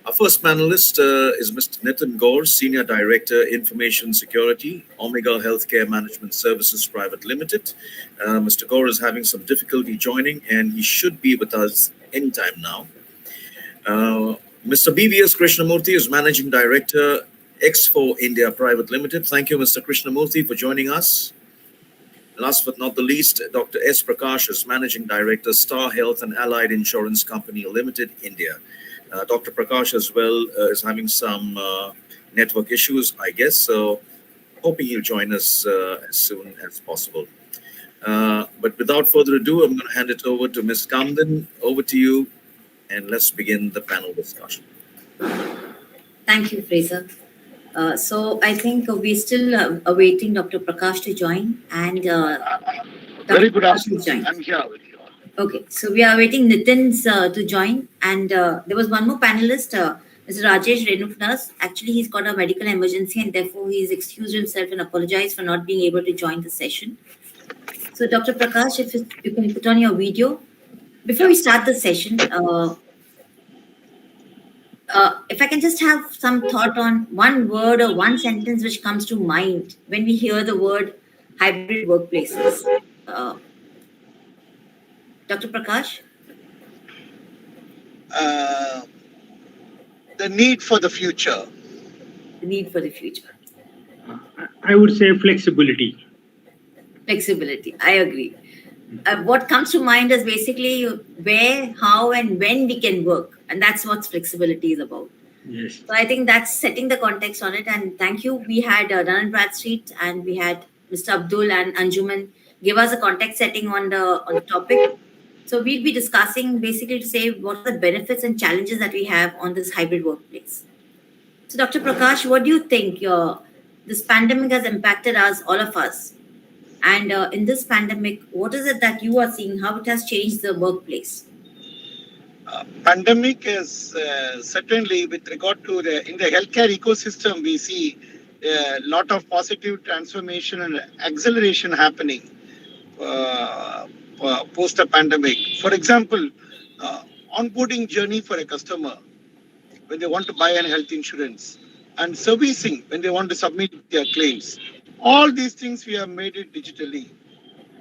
Our first panelist is Mr. Nitin Gaur, Senior Director, Information Security, Omega Healthcare Management Services Private Limited. Mr. Gaur is having some difficulty joining, and he should be with us anytime now. Mr. BVS Krishnamurthy is Managing Director, X4 India Private Limited. Thank you, Mr. Krishnamurthy, for joining us. Last but not the least, Dr. S. Prakash is Managing Director, Star Health and Allied Insurance Company Limited, India. Dr. Prakash as well is having some network issues, I guess, so hoping he'll join us as soon as possible. But without further ado, I'm going to hand it over to Ms. Kamdin. Over to you, and let's begin the panel discussion. Thank you, Fraser. So I think we're still awaiting Dr. Prakash to join, and very good afternoon. I'm here with you. Okay, so we are waiting Nitin's to join, and there was one more panelist, Mr. Rajesh Renufnas. Actually, he's got a medical emergency, and therefore he's excused himself and apologized for not being able to join the session. So, Dr. Prakash, if you can put on your video. Before we start the session, if I can just have some thought on one word or one sentence which comes to mind when we hear the word hybrid workplaces. Dr. Prakash? The need for the future. The need for the future. I would say flexibility. Flexibility, I agree. What comes to mind is basically where, how, and when we can work. And that's what flexibility is about. Yes. So I think that's setting the context on it. And thank you. We had Dun & Bradstreet and we had Mr. Abdul and Anjuman give us a context setting on the topic. So we'll be discussing basically to say what are the benefits and challenges that we have on this hybrid workplace. So Dr. Prakash, what do you think? This pandemic has impacted us, all of us. And in this pandemic, what is it that you are seeing, how it has changed the workplace? Pandemic is certainly with regard to in the healthcare ecosystem, we see a lot of positive transformation and acceleration happening post the pandemic. For example, onboarding journey for a customer when they want to buy an health insurance, and servicing when they want to submit their claims. All these things we have made it digitally.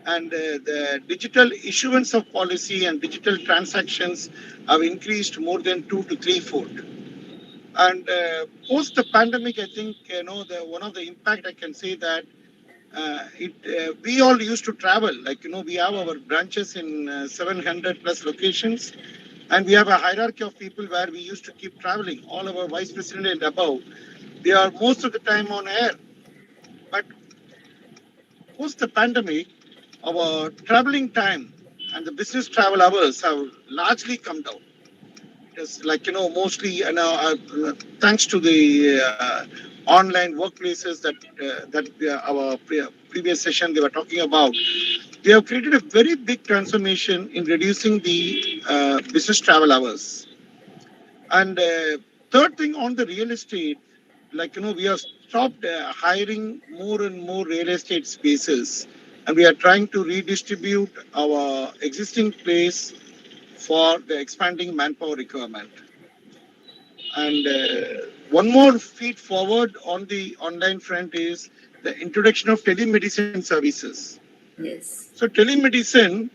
And the digital issuance of policy and digital transactions have increased more than 2 to 3-fold. And post the pandemic, I think one of the impact I can say that we all used to travel. We have our branches in 700 plus locations, and we have a hierarchy of people where we used to keep traveling. All our vice president and above, they are most of the time on air. But post the pandemic, our traveling time and the business travel hours have largely come down. It's mostly thanks to the online workplaces that our previous session they were talking about. They have created a very big transformation in reducing the business travel hours. And third thing on the real estate, we have stopped hiring more and more real estate spaces. And we are trying to redistribute our existing place for the expanding manpower requirement. And one more feed forward on the online front is the introduction of telemedicine services. Yes. So telemedicine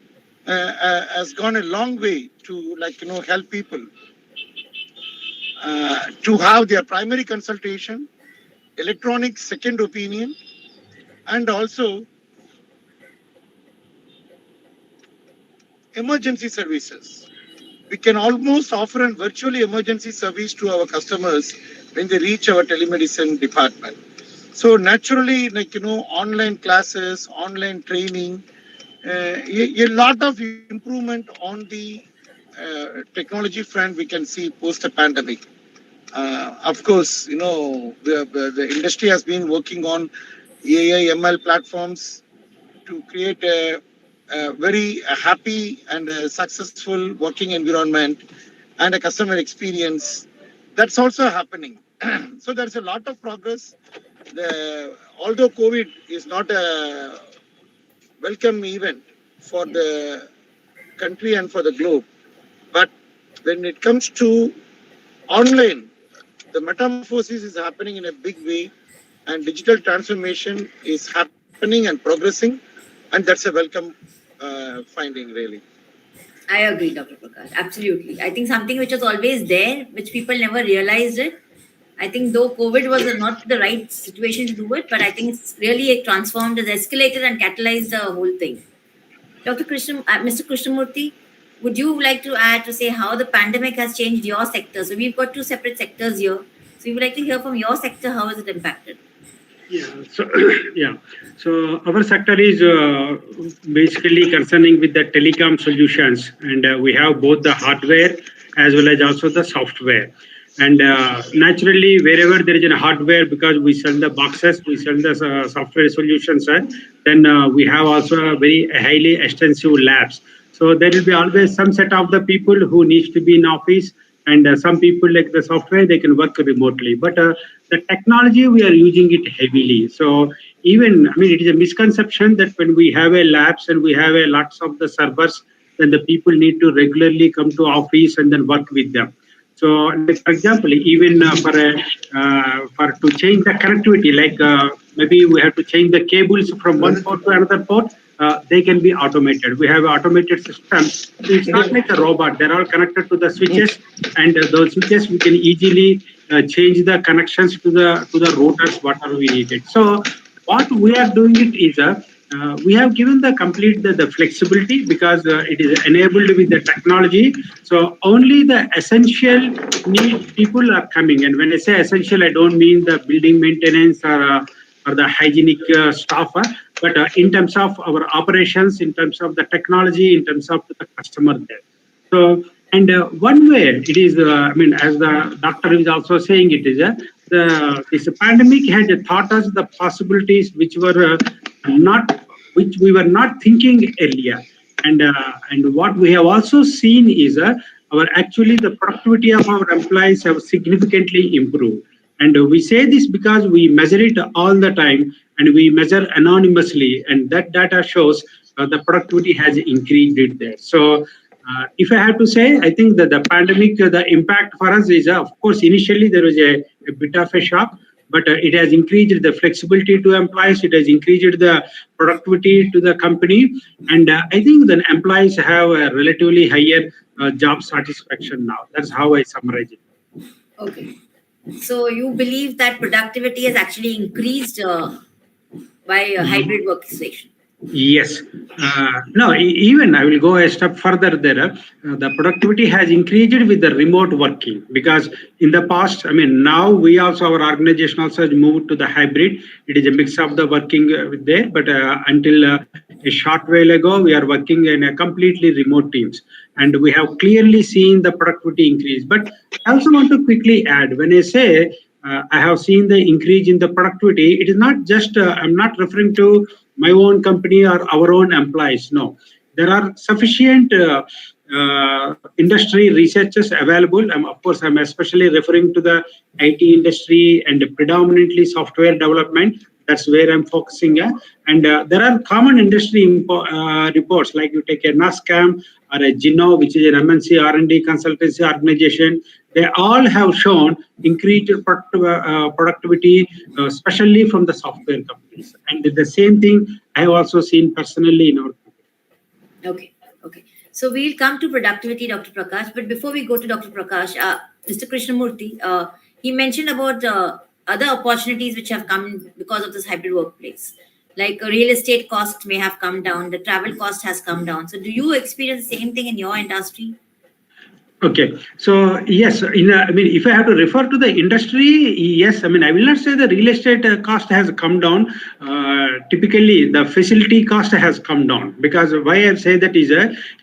has gone a long way to help people to have their primary consultation, electronic second opinion, and also emergency services. We can almost offer a virtually emergency service to our customers when they reach our telemedicine department. So naturally, online classes, online training, a lot of improvement on the technology front we can see post the pandemic. Of course, the industry has been working on AI, ML platforms to create a very happy and successful working environment and a customer experience. That's also happening. So there's a lot of progress. Although COVID is not a welcome event for the country and for the globe, but when it comes to online, the metamorphosis is happening in a big way, and digital transformation is happening and progressing, and that's a welcome finding, really. I agree, Dr. Prakash. Absolutely. I think something which was always there, which people never realized it. I think though COVID was not the right situation to do it, but I think it's really transformed, has escalated and catalyzed the whole thing. Mr. Krishnamurthy, would you like to add to say how the pandemic has changed your sector? So we've got two separate sectors here. So we would like to hear from your sector, how has it impacted? So our sector is basically concerning with the telecom solutions, and we have both the hardware as well as also the software. And naturally, wherever there is a hardware, because we sell the boxes, we sell the software solutions, then we have also a very highly extensive labs. So there will be always some set of the people who needs to be in office, and some people like the software, they can work remotely. But the technology, we are using it heavily. So even, it is a misconception that when we have a labs and we have a lots of the servers, then the people need to regularly come to office and then work with them. So, for example, even for to change the connectivity, maybe we have to change the cables from one port to another port, they can be automated. We have automated systems. It's not like a robot. They're all connected to the switches, and those switches we can easily change the connections to the routers, whatever we needed. So, what we are doing it is we have given the complete the flexibility because it is enabled with the technology. So only the essential need people are coming. And when I say essential, I don't mean the building maintenance or the hygienic staff. but in terms of our operations, in terms of the technology, in terms of the customer there. So, and one way it is, I mean, as the doctor is also saying, it is this pandemic had taught us the possibilities which we were not thinking earlier. And what we have also seen is the productivity of our employees have significantly improved. And we say this because we measure it all the time, and we measure anonymously, and that data shows the productivity has increased it there. So if I have to say, I think that the pandemic, the impact for us is, of course, initially there was a bit of a shock, but it has increased the flexibility to employees, it has increased the productivity to the company, and I think the employees have a relatively higher job satisfaction now. That's how I summarize it. Okay. So you believe that productivity has actually increased by hybrid workstation? Yes. No, even I will go a step further there. The productivity has increased with the remote working, because in the past, I mean, now we also, our organization also has moved to the hybrid. It is a mix of the working there, but until a short while ago, we are working in a completely remote teams. And we have clearly seen the productivity increase. But I also want to quickly add, when I say I have seen the increase in the productivity, it is not just, I'm not referring to my own company or our own employees. No, there are sufficient industry researchers available. Of course, I'm especially referring to the IT industry and predominantly software development. That's where I'm focusing at. And there are common industry reports, like you take a NASCAM or a Gino, which is an MNC R&D consultancy organization. They all have shown increased productivity, especially from the software companies. And the same thing I have also seen personally in our company. Okay. So we'll come to productivity, Dr. Prakash. But before we go to Dr. Prakash, Mr. Krishnamurthy, he mentioned about other opportunities which have come because of this hybrid workplace. Like real estate cost may have come down, the travel cost has come down. So do you experience the same thing in your industry? Okay, so yes, I mean, if I have to refer to the industry, yes, I mean, I will not say the real estate cost has come down. Typically, the facility cost has come down, because why I say that is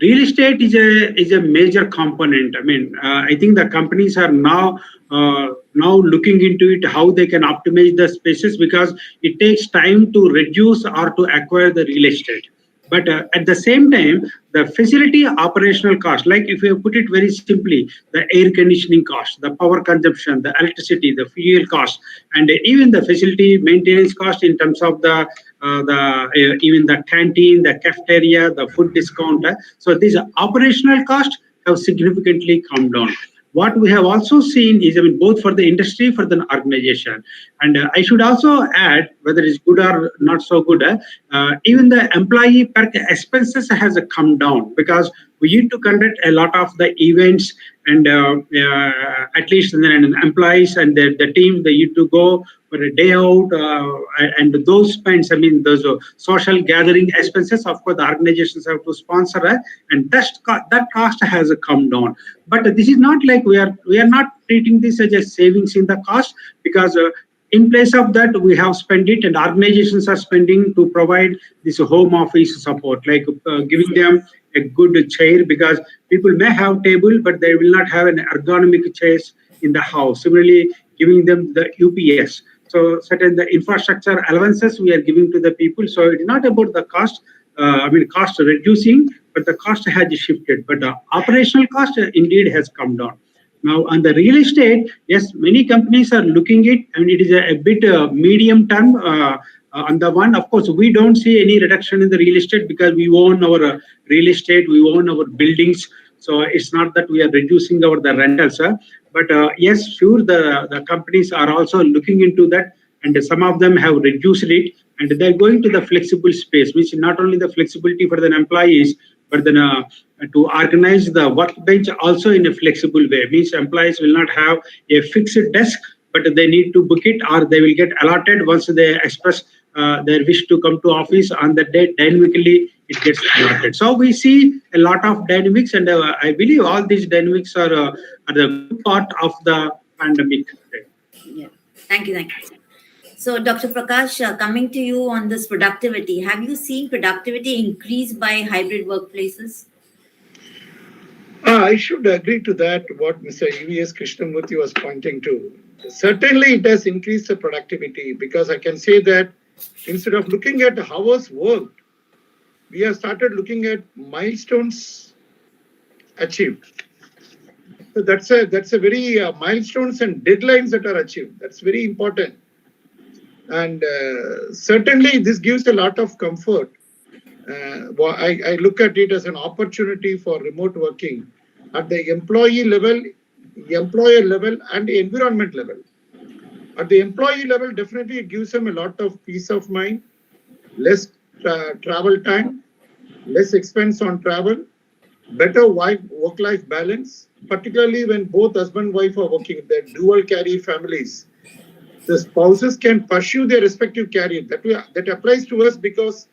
real estate is a major component. I mean, I think the companies are now looking into it, how they can optimize the spaces, because it takes time to reduce or to acquire the real estate. But at the same time, the facility operational cost, like if you put it very simply, the air conditioning cost, the power consumption, the electricity, the fuel cost, and even the facility maintenance cost in terms of even the canteen, the cafeteria, the food discount. So these operational costs have significantly come down. What we have also seen is, I mean, both for the industry, for the organization. And I should also add, whether it's good or not so good, even the employee per expenses has come down, because we need to conduct a lot of the events, and at least then employees and the team, they need to go for a day out, and those spends, I mean, those social gathering expenses, of course, the organizations have to sponsor, and that cost has come down. But this is not like we are not treating this as a savings in the cost, because in place of that, we have spent it, and organizations are spending to provide this home office support, like giving them a good chair, because people may have table, but they will not have an ergonomic chairs in the house. Similarly, giving them the UPS. So certain the infrastructure allowances we are giving to the people. So it's not about the cost, cost reducing, but the cost has shifted. But the operational cost indeed has come down. Now, on the real estate, yes, many companies are looking at it, and it is a bit medium term. On the one, of course, we don't see any reduction in the real estate, because we own our real estate, we own our buildings. So it's not that we are reducing the rentals. But yes, sure, the companies are also looking into that, and some of them have reduced it, and they're going to the flexible space, which is not only the flexibility for the employees, but then to organize the workbench also in a flexible way. Means employees will not have a fixed desk, but they need to book it, or they will get allotted once they express their wish to come to office on the day. Dynamically it gets allotted. So we see a lot of dynamics, and I believe all these dynamics are the good part of the pandemic. Yeah. Thank you. So, Dr. Prakash, coming to you on this productivity, have you seen productivity increase by hybrid workplaces? I should agree to that, what Mr. EVS Krishnamurthy was pointing to. Certainly, it has increased the productivity because I can say that instead of looking at hours worked, we have started looking at milestones achieved. So that's a very milestones and deadlines that are achieved. That's very important. And certainly, this gives a lot of comfort. I look at it as an opportunity for remote working at the employee level, employer level, and the environment level. At the employee level, definitely it gives them a lot of peace of mind, less travel time, less expense on travel, better work-life balance, particularly when both husband and wife are working, they're dual career families. The spouses can pursue their respective career. That applies to us because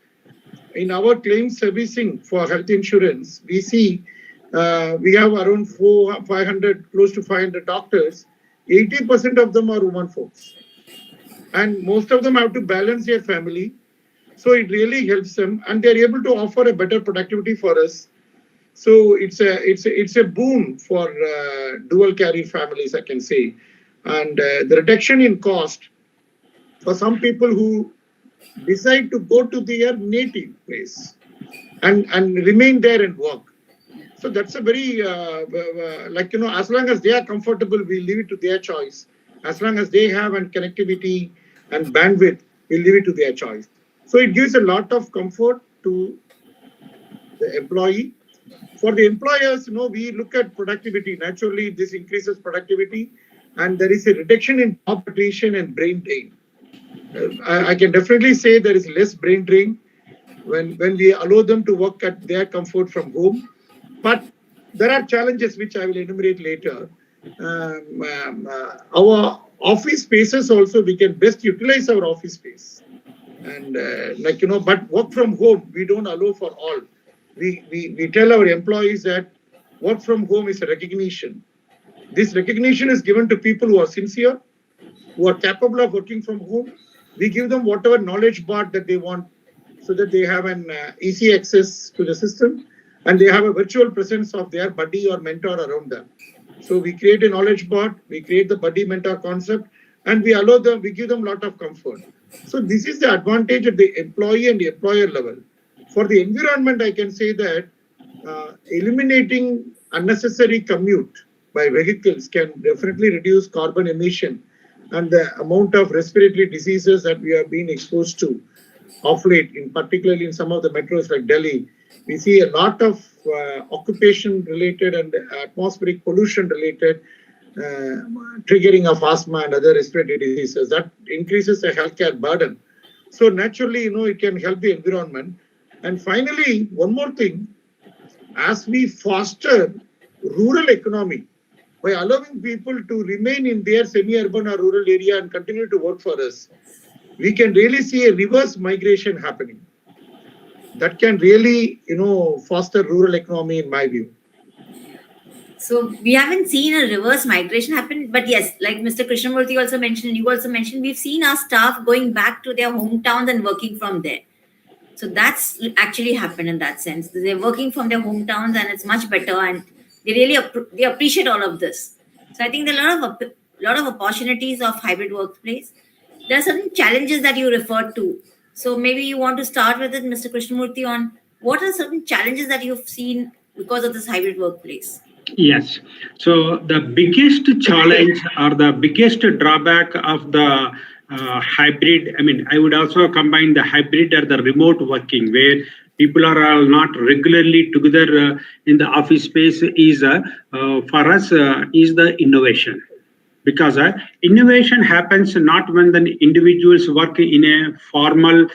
in our claim servicing for health insurance, we see we have around 500, close to 500 doctors. 80% of them are women folks. And most of them have to balance their family. So it really helps them and they're able to offer a better productivity for us. So it's a boon for dual career families, I can say. And the reduction in cost for some people who decide to go to their native place and remain there and work. So that's a very, as long as they are comfortable, we leave it to their choice. As long as they have connectivity and bandwidth, we leave it to their choice. So it gives a lot of comfort to the employee. For the employers, we look at productivity. Naturally, this increases productivity and there is a reduction in job attrition and brain drain. I can definitely say there is less brain drain when we allow them to work at their comfort from home. But there are challenges which I will enumerate later. Our office spaces also, we can best utilize our office space. And but work from home, we don't allow for all. We tell our employees that work from home is a recognition. This recognition is given to people who are sincere, who are capable of working from home. We give them whatever knowledge bot that they want so that they have an easy access to the system and they have a virtual presence of their buddy or mentor around them. So we create a knowledge bot, we create the buddy mentor concept, and we allow them, we give them a lot of comfort. So this is the advantage at the employee and the employer level. For the environment, I can say that eliminating unnecessary commute by vehicles can definitely reduce carbon emission and the amount of respiratory diseases that we are being exposed to of late, particularly in some of the metros like Delhi. We see a lot of occupation-related and atmospheric pollution-related triggering of asthma and other respiratory diseases. That increases the healthcare burden. So naturally, it can help the environment. And finally, one more thing, as we foster rural economy, by allowing people to remain in their semi-urban or rural area and continue to work for us, we can really see a reverse migration happening. That can really, foster rural economy in my view. So we haven't seen a reverse migration happen, but yes, like Mr. Krishnamurthy also mentioned, you also mentioned, we've seen our staff going back to their hometowns and working from there. So that's actually happened in that sense. They're working from their hometowns and it's much better and they really they appreciate all of this. So I think there are a lot of opportunities of hybrid workplace. There are certain challenges that you referred to. So maybe you want to start with it, Mr. Krishnamurthy, on what are certain challenges that you've seen because of this hybrid workplace? Yes. So the biggest challenge or the biggest drawback of the hybrid, I would also combine the hybrid or the remote working where people are all not regularly together in the office space is for us is the innovation. Because innovation happens not when the individuals work in a formal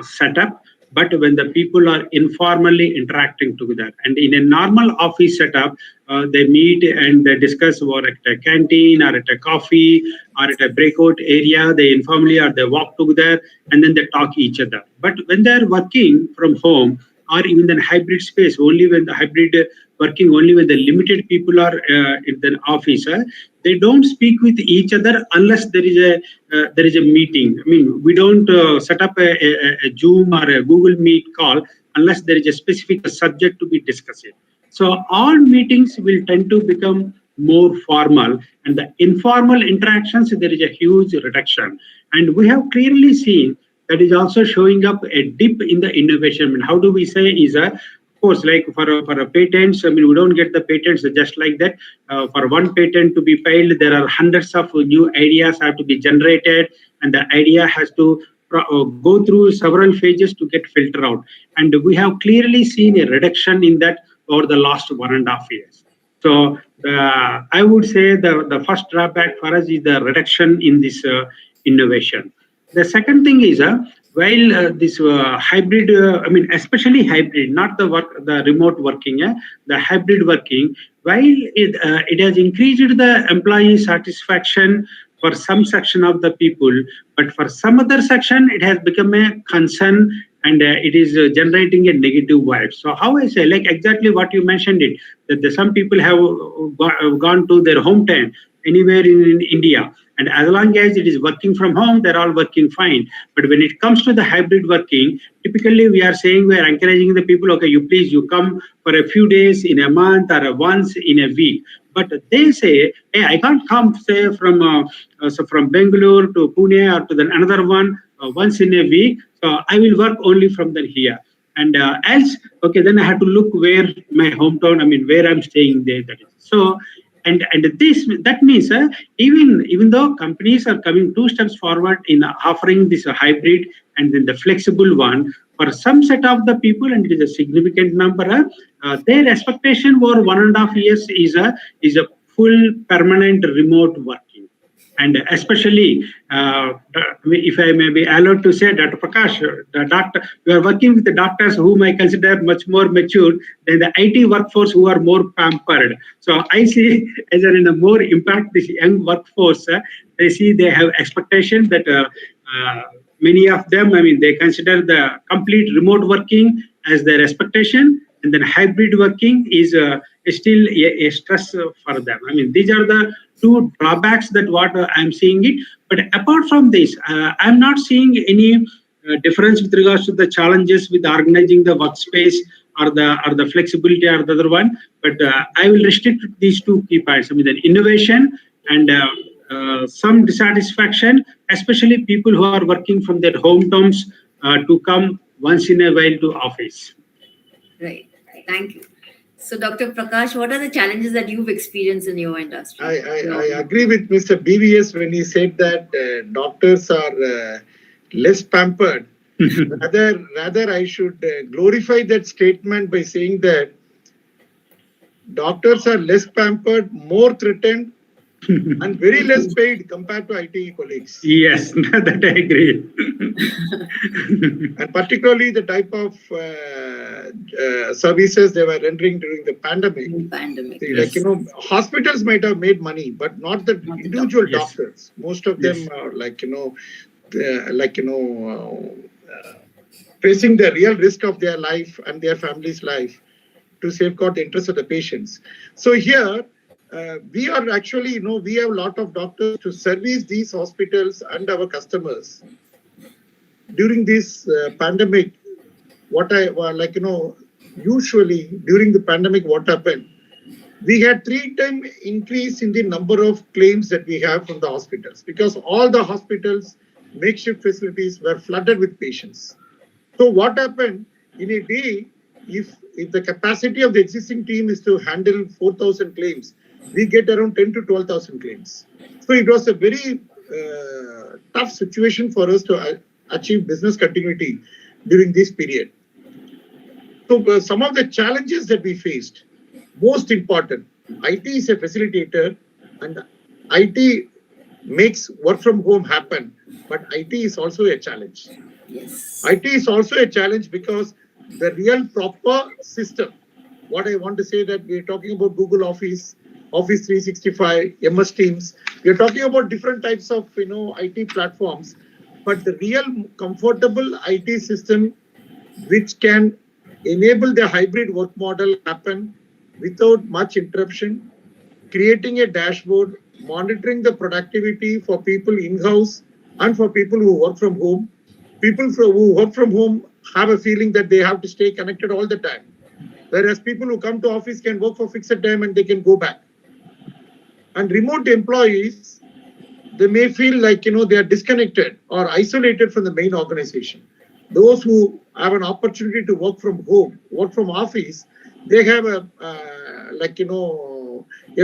setup, but when the people are informally interacting together. And in a normal office setup, they meet and they discuss or at a canteen or at a coffee or at a breakout area, they informally or they walk together and then they talk each other. But when they're working from home or even in hybrid space, only when the hybrid working only with the limited people are in the office. They don't speak with each other unless there is a meeting. I mean, we don't set up a Zoom or a Google Meet call unless there is a specific subject to be discussed. So all meetings will tend to become more formal, and the informal interactions, there is a huge reduction. And we have clearly seen that is also showing up a dip in the innovation. I mean, how do we say is of course, like for a patents, I mean, we don't get the patents just like that. For one patent to be filed, there are hundreds of new ideas have to be generated, and the idea has to go through several phases to get filtered out. And we have clearly seen a reduction in that over the last 1.5 years. So I would say the first drawback for us is the reduction in this innovation. The second thing is while this hybrid, I mean, especially hybrid, not the remote working, the hybrid working, while it has increased the employee satisfaction for some section of the people, but for some other section, it has become a concern, and it is generating a negative vibe. So how I say, like exactly what you mentioned it, that some people have gone to their hometown anywhere in India, and as long as it is working from home, they're all working fine. But when it comes to the hybrid working, typically we are saying, we are encouraging the people, okay, you come for a few days in a month or once in a week. But they say, hey, I can't come, say, from Bangalore to Pune or to another one once in a week. So I will work only from here. And else, okay, then I have to look where my hometown, I mean, where I'm staying there. That is. So, and that means even though companies are coming 2 steps forward in offering this hybrid and then the flexible one, for some set of the people, and it is a significant number, their expectation for 1.5 years is a full permanent remote working. And especially, if I may be allowed to say, Dr. Prakash, we are working with the doctors whom I consider much more mature than the IT workforce who are more pampered. So I see as in a more impact this young workforce. They have expectation that many of them, I mean, they consider the complete remote working as their expectation, and then hybrid working is still a stress for them. I mean, these are the 2 drawbacks that what I'm seeing it. But apart from this, I'm not seeing any difference with regards to the challenges with organizing the workspace or the flexibility or the other one. But I will restrict these 2 key points. I mean, the innovation and some dissatisfaction, especially people who are working from their hometowns to come once in a while to office. Right. Thank you. So, Dr. Prakash, what are the challenges that you've experienced in your industry? I agree with Mr. BVS when he said that doctors are less pampered. Rather, I should glorify that statement by saying that doctors are less pampered, more threatened, and very less paid compared to IT colleagues. Yes, that I agree. And particularly the type of services they were rendering during the pandemic. See, Yes. like, hospitals might have made money, but not the individual Yes. doctors. Most of them are facing the real risk of their life and their family's life to safeguard the interests of the patients. So here, we are actually, we have a lot of doctors to service these hospitals and our customers. During this pandemic, usually during the pandemic, what happened? We had 3-time increase in the number of claims that we have from the hospitals because all the hospitals, makeshift facilities were flooded with patients. So what happened in a day, if the capacity of the existing team is to handle 4,000 claims, we get around 10 to 12,000 claims. So it was a very tough situation for us to achieve business continuity during this period. So some of the challenges that we faced, most important, IT is a facilitator and IT makes work from home happen, but IT is also a challenge. Yes. IT is also a challenge because the real proper system, what I want to say that we're talking about Google Office, Office 365, MS Teams, we're talking about different types of IT platforms, but the real comfortable IT system which can enable the hybrid work model happen without much interruption, creating a dashboard, monitoring the productivity for people in-house and for people who work from home. People who work from home have a feeling that they have to stay connected all the time, whereas people who come to office can work for fixed time and they can go back. And remote employees, they may feel like, they are disconnected or isolated from the main organization. Those who have an opportunity to work from home, work from office, they have a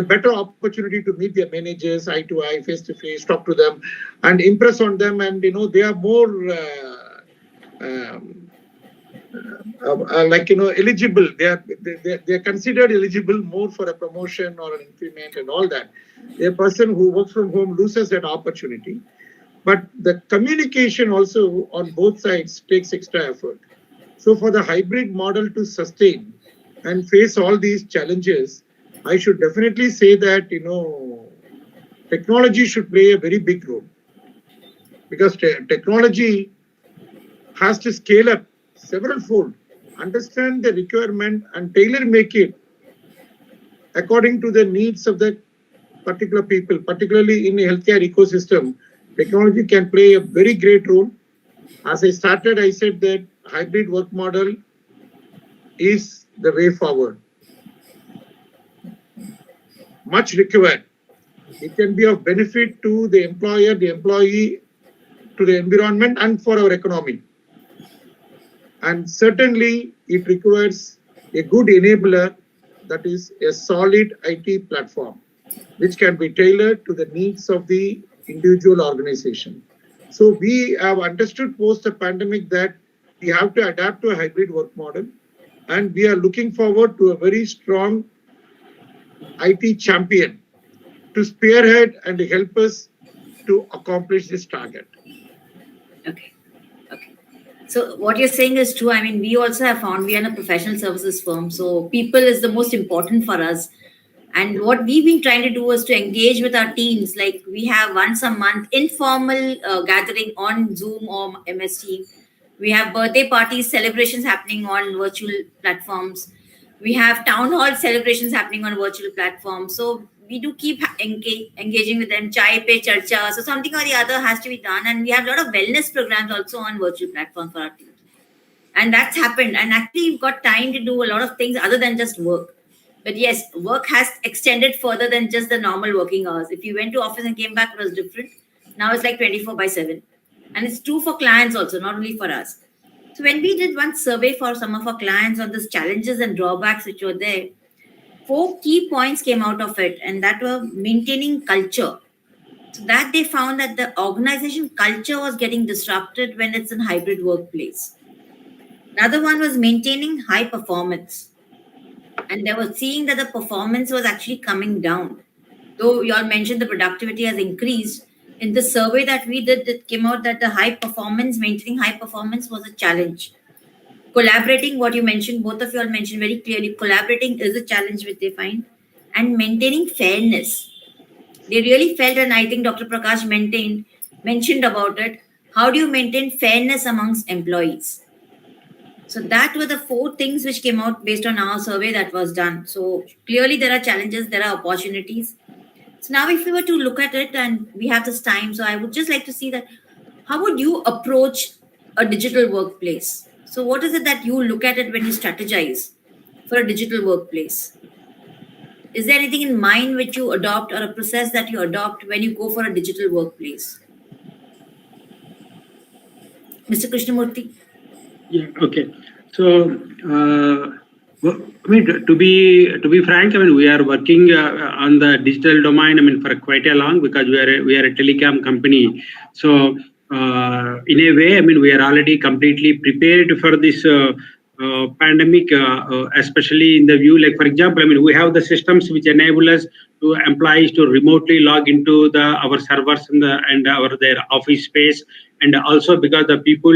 better opportunity to meet their managers eye to eye, face to face, talk to them and impress on them. And, they are more eligible. They are considered eligible more for a promotion or an increment and all that. A person who works from home loses that opportunity. But the communication also on both sides takes extra effort. So for the hybrid model to sustain and face all these challenges, I should definitely say that, technology should play a very big role, because technology has to scale up several fold, understand the requirement and tailor make it according to the needs of the particular people, particularly in the healthcare ecosystem. Technology can play a very great role. As I started, I said that hybrid work model is the way forward. Much required. It can be of benefit to the employer, the employee, to the environment and for our economy. And certainly it requires a good enabler, that is a solid IT platform, which can be tailored to the needs of the individual organization. So we have understood post the pandemic that we have to adapt to a hybrid work model, and we are looking forward to a very strong IT champion to spearhead and help us to accomplish this target. Okay. So what you're saying is true. I mean, we also have found we are in a professional services firm. So people is the most important for us. And what we've been trying to do is to engage with our teams. Like we have once a month informal gathering on Zoom or MS Team. We have birthday parties, celebrations happening on virtual platforms. We have town hall celebrations happening on virtual platforms. So we do keep engaging with them, chai pe charcha. So something or the other has to be done. And we have a lot of wellness programs also on virtual platforms for our teams. And that's happened. And actually, we've got time to do a lot of things other than just work. But yes, work has extended further than just the normal working hours. If you went to office and came back, it was different. Now it's like 24/7. And it's true for clients also, not only for us. So when we did one survey for some of our clients on these challenges and drawbacks which were there, 4 key points came out of it, and that were maintaining culture. So that they found that the organization culture was getting disrupted when it's in hybrid workplace. Another one was maintaining high performance. And they were seeing that the performance was actually coming down. Though you all mentioned the productivity has increased, in the survey that we did, it came out that the maintaining high performance was a challenge. Collaborating, what you mentioned, both of you all mentioned very clearly, collaborating is a challenge which they find. And maintaining fairness. They really felt, and I think Dr. Prakash mentioned about it, how do you maintain fairness amongst employees? So that were the 4 things which came out based on our survey that was done. So clearly there are challenges, there are opportunities. So now if we were to look at it, and we have this time, so I would just like to see that how would you approach a digital workplace? So what is it that you look at it when you strategize for a digital workplace? Is there anything in mind which you adopt, or a process that you adopt when you go for a digital workplace? Mr. Krishnamurthy? Yeah, okay. So, to be frank, we are working on the digital domain, for quite a long, because we are a telecom company. So, in a way, we are already completely prepared for this pandemic, especially in the view, like for example, we have the systems which enable us to employees to remotely log into our servers and their office space, and also because the people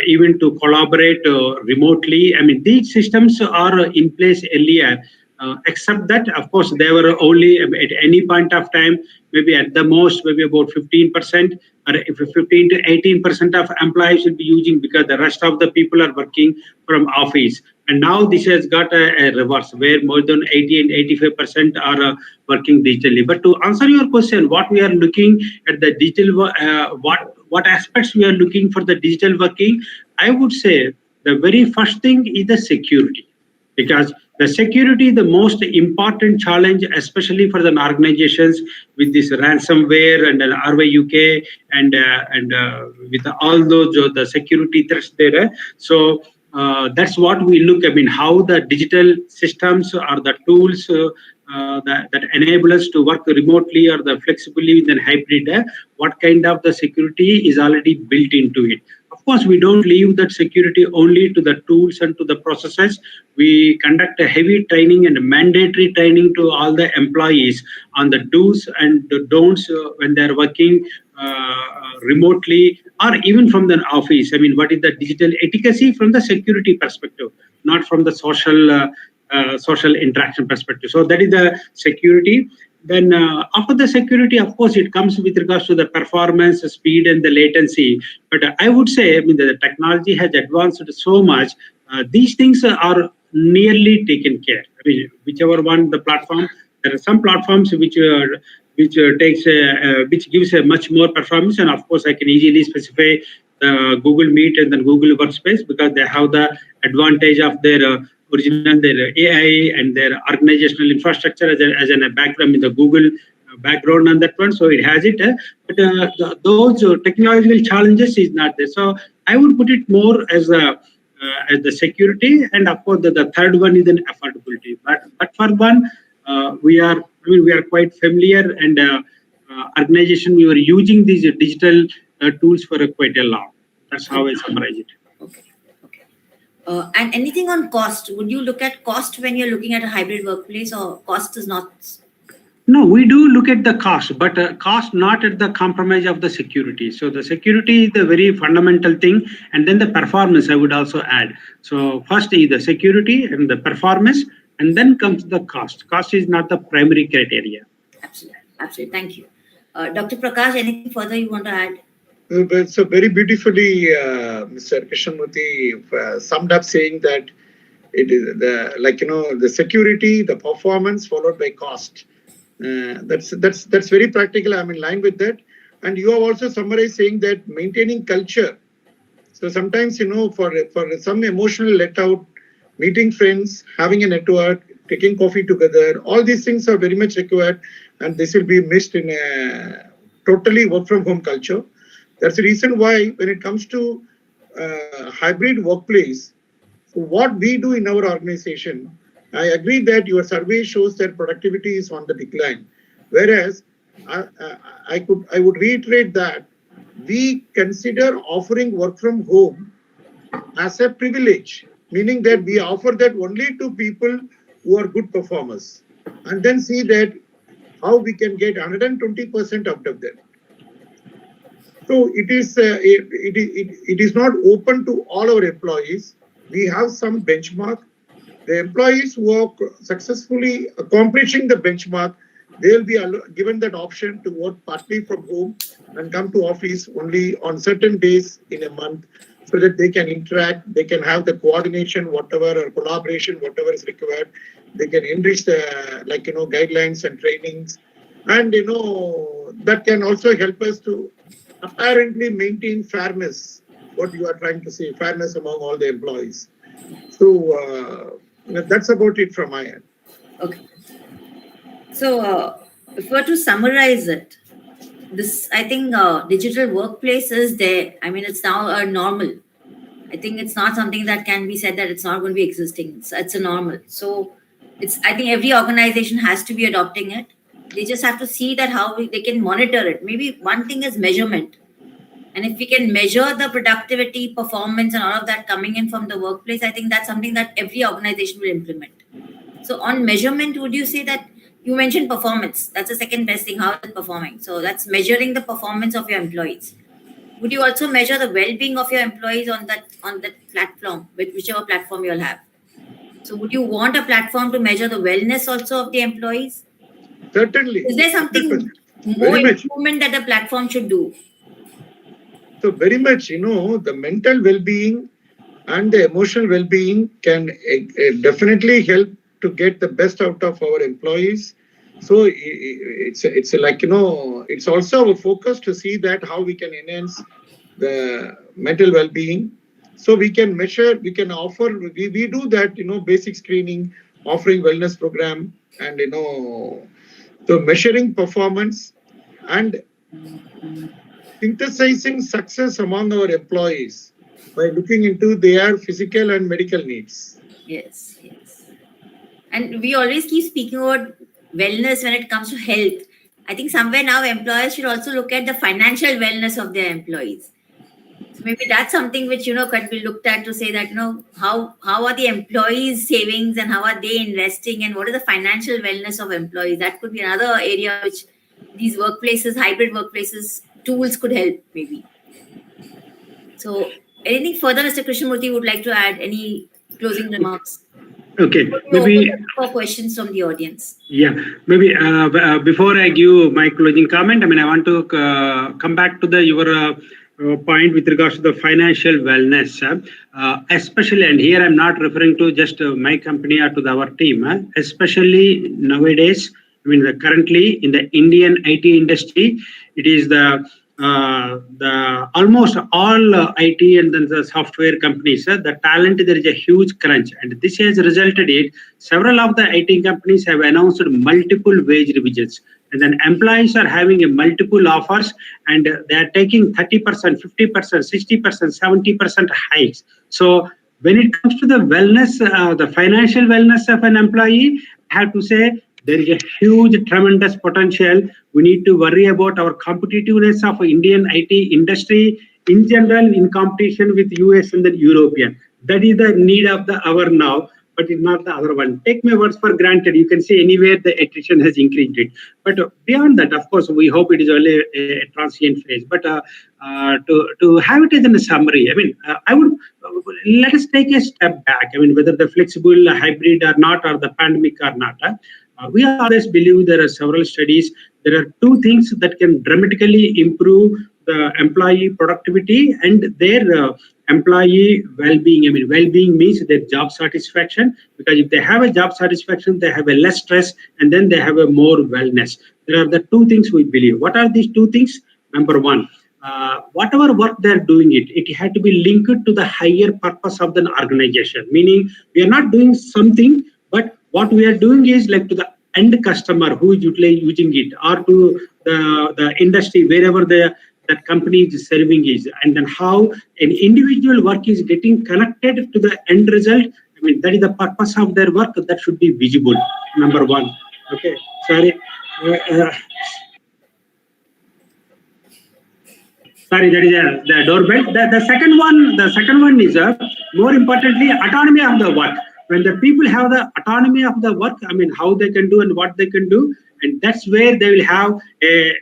even to collaborate remotely. These systems are in place earlier, except that, of course, they were only at any point of time, maybe at the most, maybe about 15%, or if 15 to 18% of employees will be using, because the rest of the people are working from office. And now this has got a reverse, where more than 80 and 85% are working digitally. But to answer your question, what we are looking at the digital, what aspects we are looking for the digital working, I would say the very first thing is the security, because the security, the most important challenge, especially for the organizations with this ransomware and RYUK and with all those the security threats there. So that's what we look. I mean, how the digital systems or the tools that enable us to work remotely or the flexibly then hybrid. What kind of the security is already built into it? Of course, we don't leave that security only to the tools and to the processes. We conduct a heavy training and mandatory training to all the employees on the do's and the don'ts when they're working remotely or even from the office. I mean, what is the digital efficacy from the security perspective, not from the social interaction perspective. So that is the security. Then after the security, of course, it comes with regards to the performance, speed, and the latency. But I would say, I mean, the technology has advanced so much. These things are nearly taken care. I mean, whichever one the platform, there are some platforms which gives a much more performance, and of course, I can easily specify the Google Meet and then Google Workspace, because they have the advantage of their original, their AI and their organizational infrastructure as a background in the Google background on that one. So it has it, but those technological challenges is not there. So I would put it more as the security, and of course the third one is an affordability. But for one, we are quite familiar, and organization we were using these digital tools for quite a long. That's how I summarize it. Okay. And anything on cost? Would you look at cost when you're looking at a hybrid workplace, or cost is not? No, we do look at the cost, but cost not at the compromise of the security. So the security is the very fundamental thing, and then the performance I would also add. So first is the security and the performance, and then comes the cost. Cost is not the primary criteria. Absolutely. Thank you. Dr. Prakash, anything further you want to add? So very beautifully, Mr. Krishnamurthy summed up, saying that it is the security, the performance followed by cost. That's very practical. I'm in line with that. And you have also summarized saying that maintaining culture. So sometimes, for some emotional let out, meeting friends, having a network, taking coffee together, all these things are very much required, and this will be missed in a totally work from home culture. That's the reason why when it comes to hybrid workplace, what we do in our organization, I agree that your survey shows that productivity is on the decline. Whereas I would reiterate that we consider offering work from home as a privilege, meaning that we offer that only to people who are good performers, and then see that how we can get 120% out of them. So it is not open to all our employees. We have some benchmark. The employees who are successfully accomplishing the benchmark, they will be given that option to work partly from home and come to office only on certain days in a month, so that they can interact, they can have the coordination, whatever, or collaboration, whatever is required. They can enrich the guidelines and trainings, and that can also help us to apparently maintain fairness. What you are trying to say, fairness among all the employees. So that's about it from my end. Okay. So if we were to summarize it, this, I think digital workplace is there. I mean, it's now a normal. I think it's not something that can be said that it's not going to be existing. It's a normal. So I think every organization has to be adopting it. They just have to see that how they can monitor it. Maybe one thing is measurement. And if we can measure the productivity, performance, and all of that coming in from the workplace, I think that's something that every organization will implement. So on measurement, would you say that you mentioned performance? That's the second best thing, how it's performing. So that's measuring the performance of your employees. Would you also measure the well-being of your employees on that platform, with whichever platform you'll have? So would you want a platform to measure the wellness also of the employees? Certainly. Is there something 100%. more Very much. improvement that the platform should do? So very much, the mental well-being and the emotional well-being can definitely help to get the best out of our employees. So it's like, it's also our focus to see that how we can enhance the mental well-being. So we can measure, we can offer, we do that, basic screening, offering wellness program, and, so measuring performance and synthesizing success among our employees by looking into their physical and medical needs. Yes, yes. And we always keep speaking about wellness when it comes to health. I think somewhere now employers should also look at the financial wellness of their employees. So maybe that's something which, could be looked at to say that, how are the employees' savings and how are they investing and what is the financial wellness of employees? That could be another area which these workplaces, hybrid workplaces, tools could help maybe. So anything further, Mr. Krishnamurthy would like to add? Any closing remarks? Okay, maybe for questions from the audience. Yeah, maybe before I give my closing comment, I want to come back to your point with regards to the financial wellness, especially, and here I'm not referring to just my company or to our team, especially nowadays. Currently in the Indian IT industry, it is the almost all IT and then the software companies, the talent, there is a huge crunch, and this has resulted in several of the IT companies have announced multiple wage revisions, and then employees are having a multiple offers, and they are taking 30%, 50%, 60%, 70% hikes. So when it comes to the wellness, the financial wellness of an employee, I have to say there is a huge, tremendous potential. We need to worry about our competitiveness of Indian IT industry in general in competition with US and the European. That is the need of the hour now, but it's not the other one. Take my words for granted. You can see anywhere the attrition has increased it. But beyond that, of course, we hope it is only a transient phase. But to have it as a summary, I would let us take a step back. Whether the flexible hybrid or not, or the pandemic or not. We always believe there are several studies. There are two things that can dramatically improve the employee productivity and their employee well-being. Well-being means their job satisfaction, because if they have a job satisfaction, they have a less stress, and then they have a more wellness. There are the two things we believe. What are these two things? Number one, whatever work they're doing, it had to be linked to the higher purpose of the organization. Meaning, we are not doing something, but what we are doing is like to the end customer who is using it, or to the industry wherever that company is serving is, and then how an individual work is getting connected to the end result. That is the purpose of their work. That should be visible. Number one. Okay, sorry. Sorry, that is the doorbell. The second one is more importantly autonomy of the work. When the people have the autonomy of the work, how they can do and what they can do, and that's where they will have a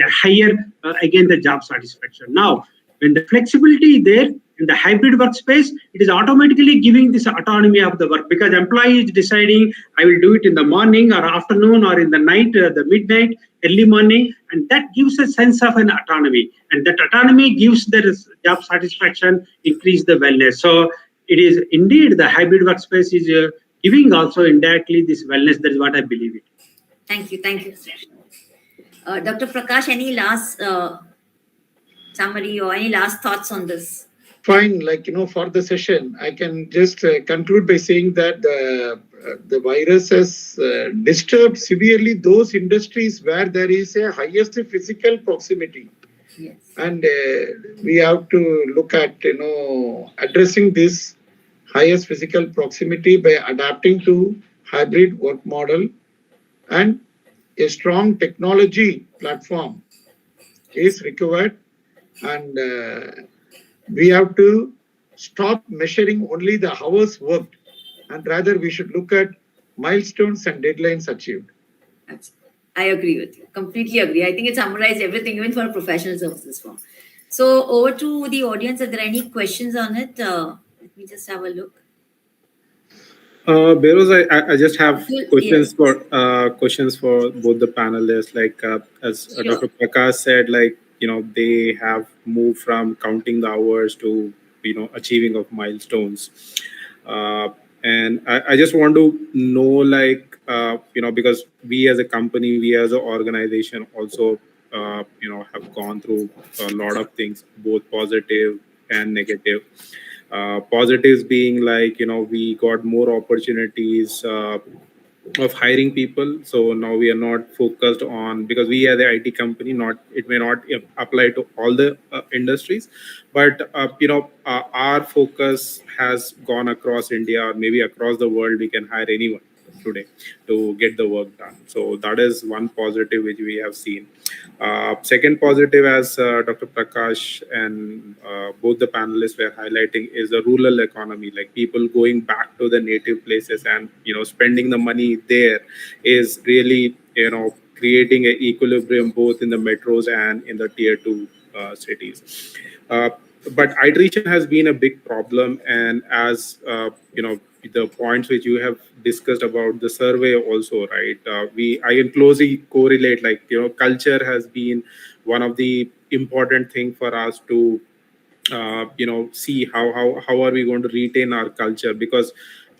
higher, again, the job satisfaction. Now, when the flexibility is there in the hybrid workspace, it is automatically giving this autonomy of the work, because employee is deciding, I will do it in the morning or afternoon or in the night, the midnight, early morning, and that gives a sense of an autonomy, and that autonomy gives the job satisfaction, increase the wellness. So it is indeed the hybrid workspace is giving also indirectly this wellness. That is what I believe it. Thank you. Dr. Prakash, any last summary or any last thoughts on this? Fine, for the session, I can just conclude by saying that the virus has disturbed severely those industries where there is a highest physical proximity. Yes. And we have to look at, addressing this highest physical proximity by adapting to hybrid work model, and a strong technology platform is required. And we have to stop measuring only the hours worked, and rather we should look at milestones and deadlines achieved. I agree with you. Completely agree. I think it summarized everything, even for a professional services firm. So over to the audience. Are there any questions on it? Let me just have a look. Beros, I just have Yes. questions for both the panelists. Like as Sure. Dr. Prakash said, like they have moved from counting the hours to achieving of milestones. Uh, and I just want to know, like because we as a company, we as an organization also have gone through a lot of things, both positive and negative. Positives being like we got more opportunities of hiring people, so now we are not focused on, because we are the IT company, not it may not apply to all the industries, but our focus has gone across India or maybe across the world. We can hire anyone today to get the work done, so that is one positive which we have seen. Second positive, as Dr. Prakash and both the panelists were highlighting, is the rural economy. Like people going back to the native places and spending the money there is really creating an equilibrium both in the metros and in the tier two cities. But iteration has been a big problem, and as the points which you have discussed about the survey also, right? I can closely correlate, like culture has been one of the important thing for us to see how are we going to retain our culture, because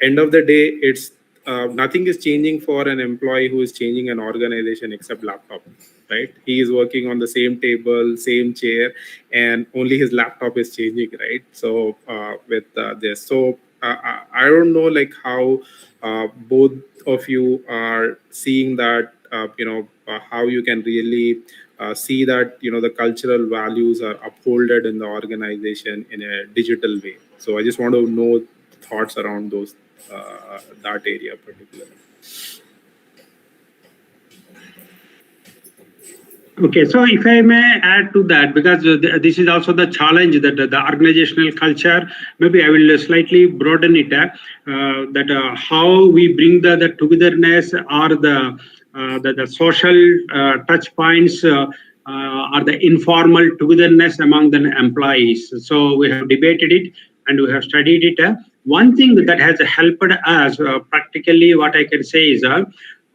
end of the day it's nothing is changing for an employee who is changing an organization except laptop, right? He is working on the same table, same chair, and only his laptop is changing, right? So with this, so I don't know, like how both of you are seeing that, how you can really see that the cultural values are upholded in the organization in a digital way. So I just want to know thoughts around those that area particularly. Okay, so if I may add to that, because this is also the challenge that the organizational culture, maybe I will slightly broaden it, that how we bring the togetherness or the social touch points or the informal togetherness among the employees. So we have debated it and we have studied it. One thing that has helped us practically, what I can say is,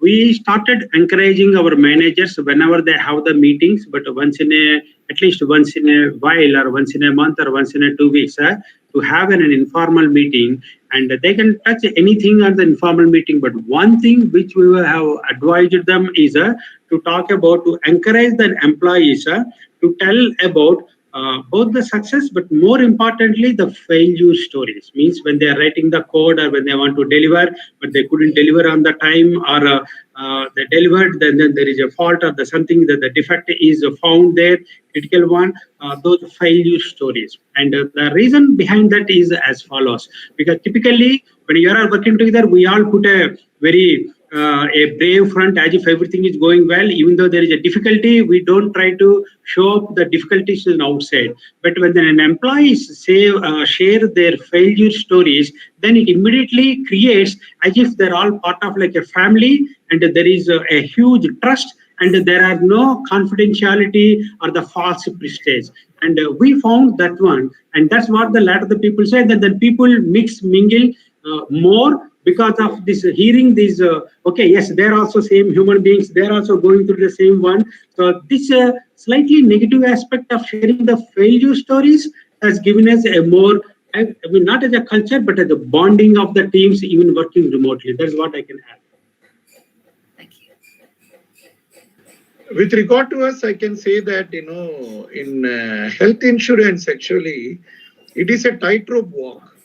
we started encouraging our managers whenever they have the meetings, but at least once in a while, or once in a month, or once in a 2 weeks, to have an informal meeting, and they can touch anything on the informal meeting. But one thing which we have advised them is to encourage the employees to tell about both the success, but more importantly, the failure stories. Means when they are writing the code or when they want to deliver, but they couldn't deliver on the time, or they delivered, then there is a fault or something that the defect is found there, critical one, those failure stories. And the reason behind that is as follows. Because typically, when you are working together, we all put a very a brave front as if everything is going well. Even though there is a difficulty, we don't try to show up the difficulties on outside. But when an employees share their failure stories, then it immediately creates as if they're all part of like a family, and there is a huge trust, and there are no confidentiality or the false prestige. And we found that one, and that's what the latter the people say, that the people mingle more because of this hearing these okay, yes, they're also same human beings, they're also going through the same one. So this slightly negative aspect of sharing the failure stories has given us a more, I mean, not as a culture, but as a bonding of the teams, even working remotely. That's what I can add. Thank you. With regard to us, I can say that, in health insurance, actually, it is a tightrope walk.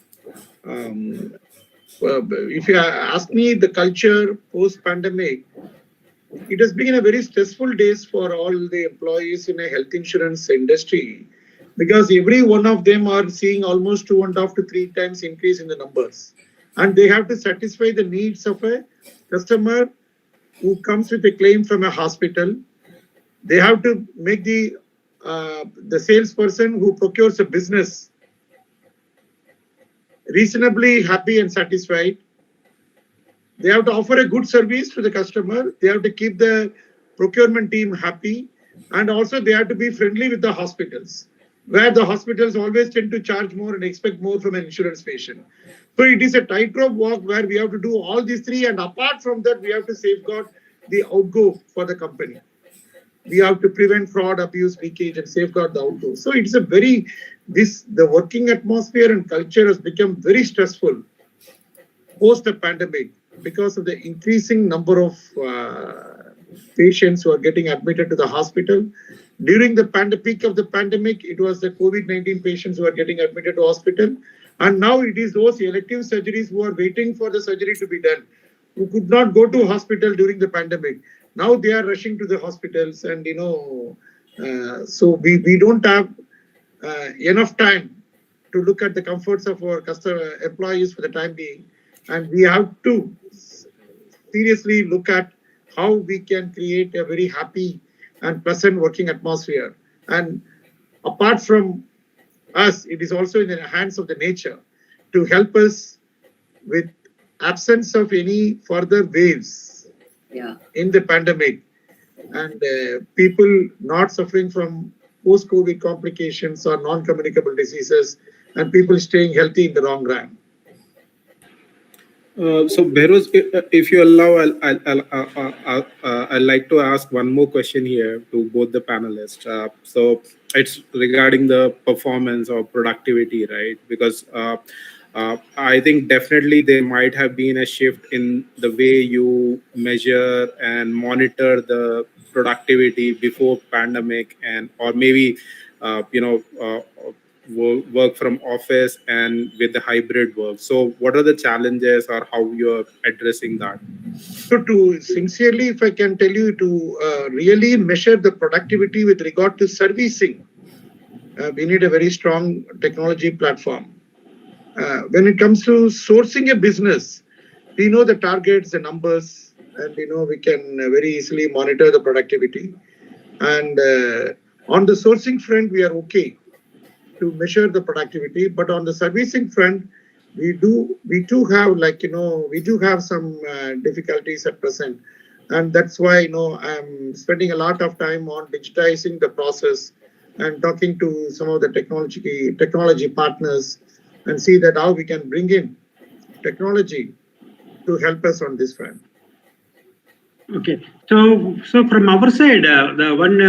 If you ask me, the culture post-pandemic, it has been a very stressful days for all the employees in a health insurance industry, because every one of them are seeing almost 2.5 to 3 times increase in the numbers. And they have to satisfy the needs of a customer who comes with a claim from a hospital. They have to make the salesperson who procures a business reasonably happy and satisfied. They have to offer a good service to the customer. They have to keep the procurement team happy. And also they have to be friendly with the hospitals. where the hospitals always tend to charge more and expect more from an insurance patient. So it is a tightrope walk where we have to do all these three, and apart from that, we have to safeguard the outgo for the company. We have to prevent fraud, abuse, leakage, and safeguard the outgo. So it's a very the working atmosphere and culture has become very stressful post the pandemic because of the increasing number of patients who are getting admitted to the hospital. During the peak of the pandemic, it was the COVID-19 patients who are getting admitted to hospital. And now it is those elective surgeries who are waiting for the surgery to be done, who could not go to hospital during the pandemic. Now they are rushing to the hospitals, and so we don't have enough time to look at the comforts of our customer employees for the time being, and we have to seriously look at how we can create a very happy and pleasant working atmosphere. And apart from us, it is also in the hands of the nature to help us with absence of any further waves in the pandemic, and people not suffering from post-COVID complications or non-communicable diseases, and people staying healthy in the long run. So Behroz, if you allow, I'd like to ask one more question here to both the panelists. So it's regarding the performance or productivity, right? Because I think definitely there might have been a shift in the way you measure and monitor the productivity before pandemic, and or maybe work from office and with the hybrid work. So what are the challenges or how you're addressing that? So to sincerely, if I can tell you, to really measure the productivity with regard to servicing, we need a very strong technology platform. When it comes to sourcing a business, we know the targets, the numbers, and we can very easily monitor the productivity. And on the sourcing front, we are okay to measure the productivity, but on the servicing front, we do have some difficulties at present, and that's why I'm spending a lot of time on digitizing the process and talking to some of the technology partners and see that how we can bring in technology to help us on this front. Okay, so from our side, the one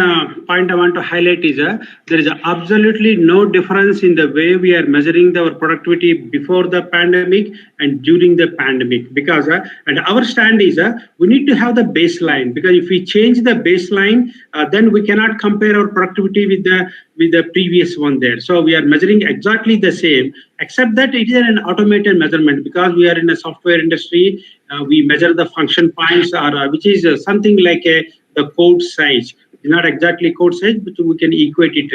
point I want to highlight is there is absolutely no difference in the way we are measuring our productivity before the pandemic and during the pandemic, because and our stand is we need to have the baseline, because if we change the baseline, then we cannot compare our productivity with the previous one there. So we are measuring exactly the same, except that it is an automated measurement, because we are in a software industry. We measure the function points, or which is something like the code size. It's not exactly code size, but we can equate it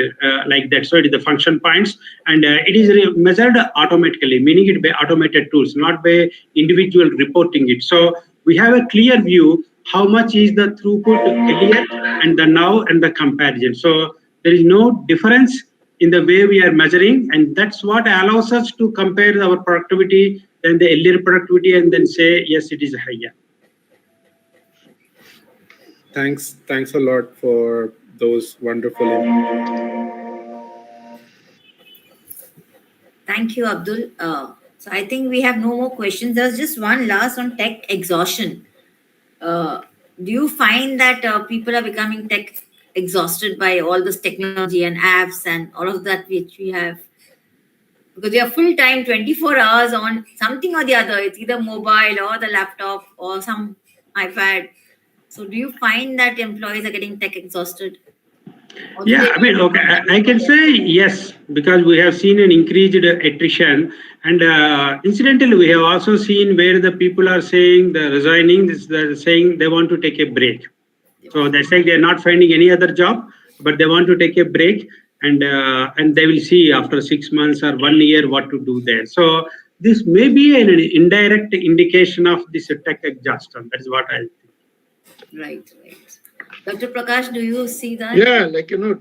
like that. So it is the function points, and it is measured automatically, meaning it by automated tools, not by individual reporting it. So we have a clear view how much is the throughput earlier and the now and the comparison. So there is no difference in the way we are measuring, and that's what allows us to compare our productivity than the earlier productivity and then say, yes, it is higher. Thanks a lot for those wonderful inputs. Thank you, Abdul. So I think we have no more questions. There's just one last on tech exhaustion. Do you find that people are becoming tech exhausted by all this technology and apps and all of that which we have? Because they are full time, 24 hours on something or the other. It's either mobile or the laptop or some iPad. So do you find that employees are getting tech exhausted? Yeah, I mean, okay, I can say yes, because we have seen an increased attrition, and incidentally, we have also seen where the people are saying they're resigning, they're saying they want to take a break. So they're saying they're not finding any other job, but they want to take a break, and they will see after 6 months or 1 year what to do there. So this may be an indirect indication of this tech exhaustion. That is what I think. Right. Dr. Prakash, do you see that? Yeah,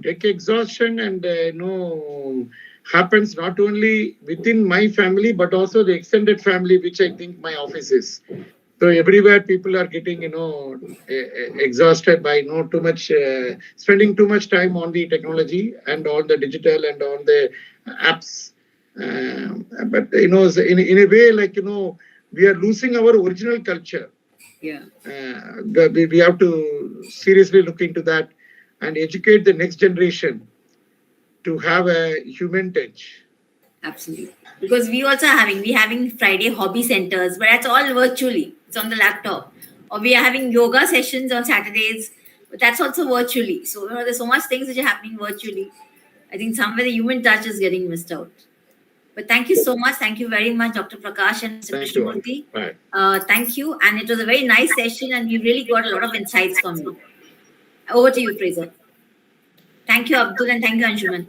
tech exhaustion and happens not only within my family but also the extended family, which I think my office is. So everywhere people are getting, exhausted by too much, spending too much time on the technology and on the digital and on the apps. But in a way, we are losing our original culture. Yeah. We have to seriously look into that and educate the next generation to have a human touch. Absolutely. Because we're having Friday hobby centers, but that's all virtually. It's on the laptop. Or we are having yoga sessions on Saturdays, but that's also virtually. So there's so much things which are happening virtually. I think somewhere the human touch is getting missed out. But thank you so much. Thank you very much, Dr. Prakash and Mr. Thank you. Krishnamurthy. Right. Thank you. And it was a very nice session, and we really got a lot of insights from you. Over to you, Fraser. Thank you, Abdul, and thank you, Anshuman.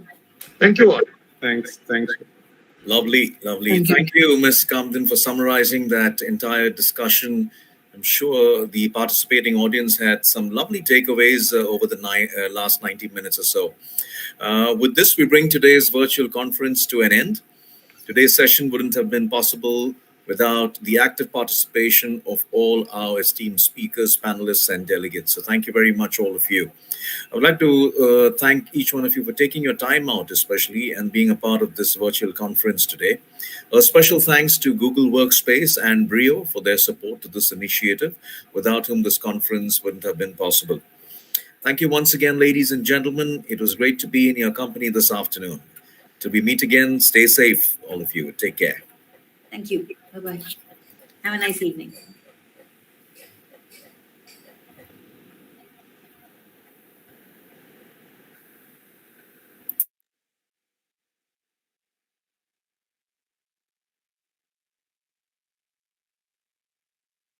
Thank you all. Thanks. Lovely. Thank you, Ms. Kamdin, for summarizing that entire discussion. I'm sure the participating audience had some lovely takeaways over the last 90 minutes or so. With this, we bring today's virtual conference to an end. Today's session wouldn't have been possible without the active participation of all our esteemed speakers, panelists, and delegates. So thank you very much, all of you. I would like to thank each one of you for taking your time out, especially, and being a part of this virtual conference today. A special thanks to Google Workspace and Brio for their support to this initiative, without whom this conference wouldn't have been possible. Thank you once again, ladies and gentlemen. It was great to be in your company this afternoon. Till we meet again, stay safe, all of you. Take care. Thank you. Bye-bye. Have a nice evening.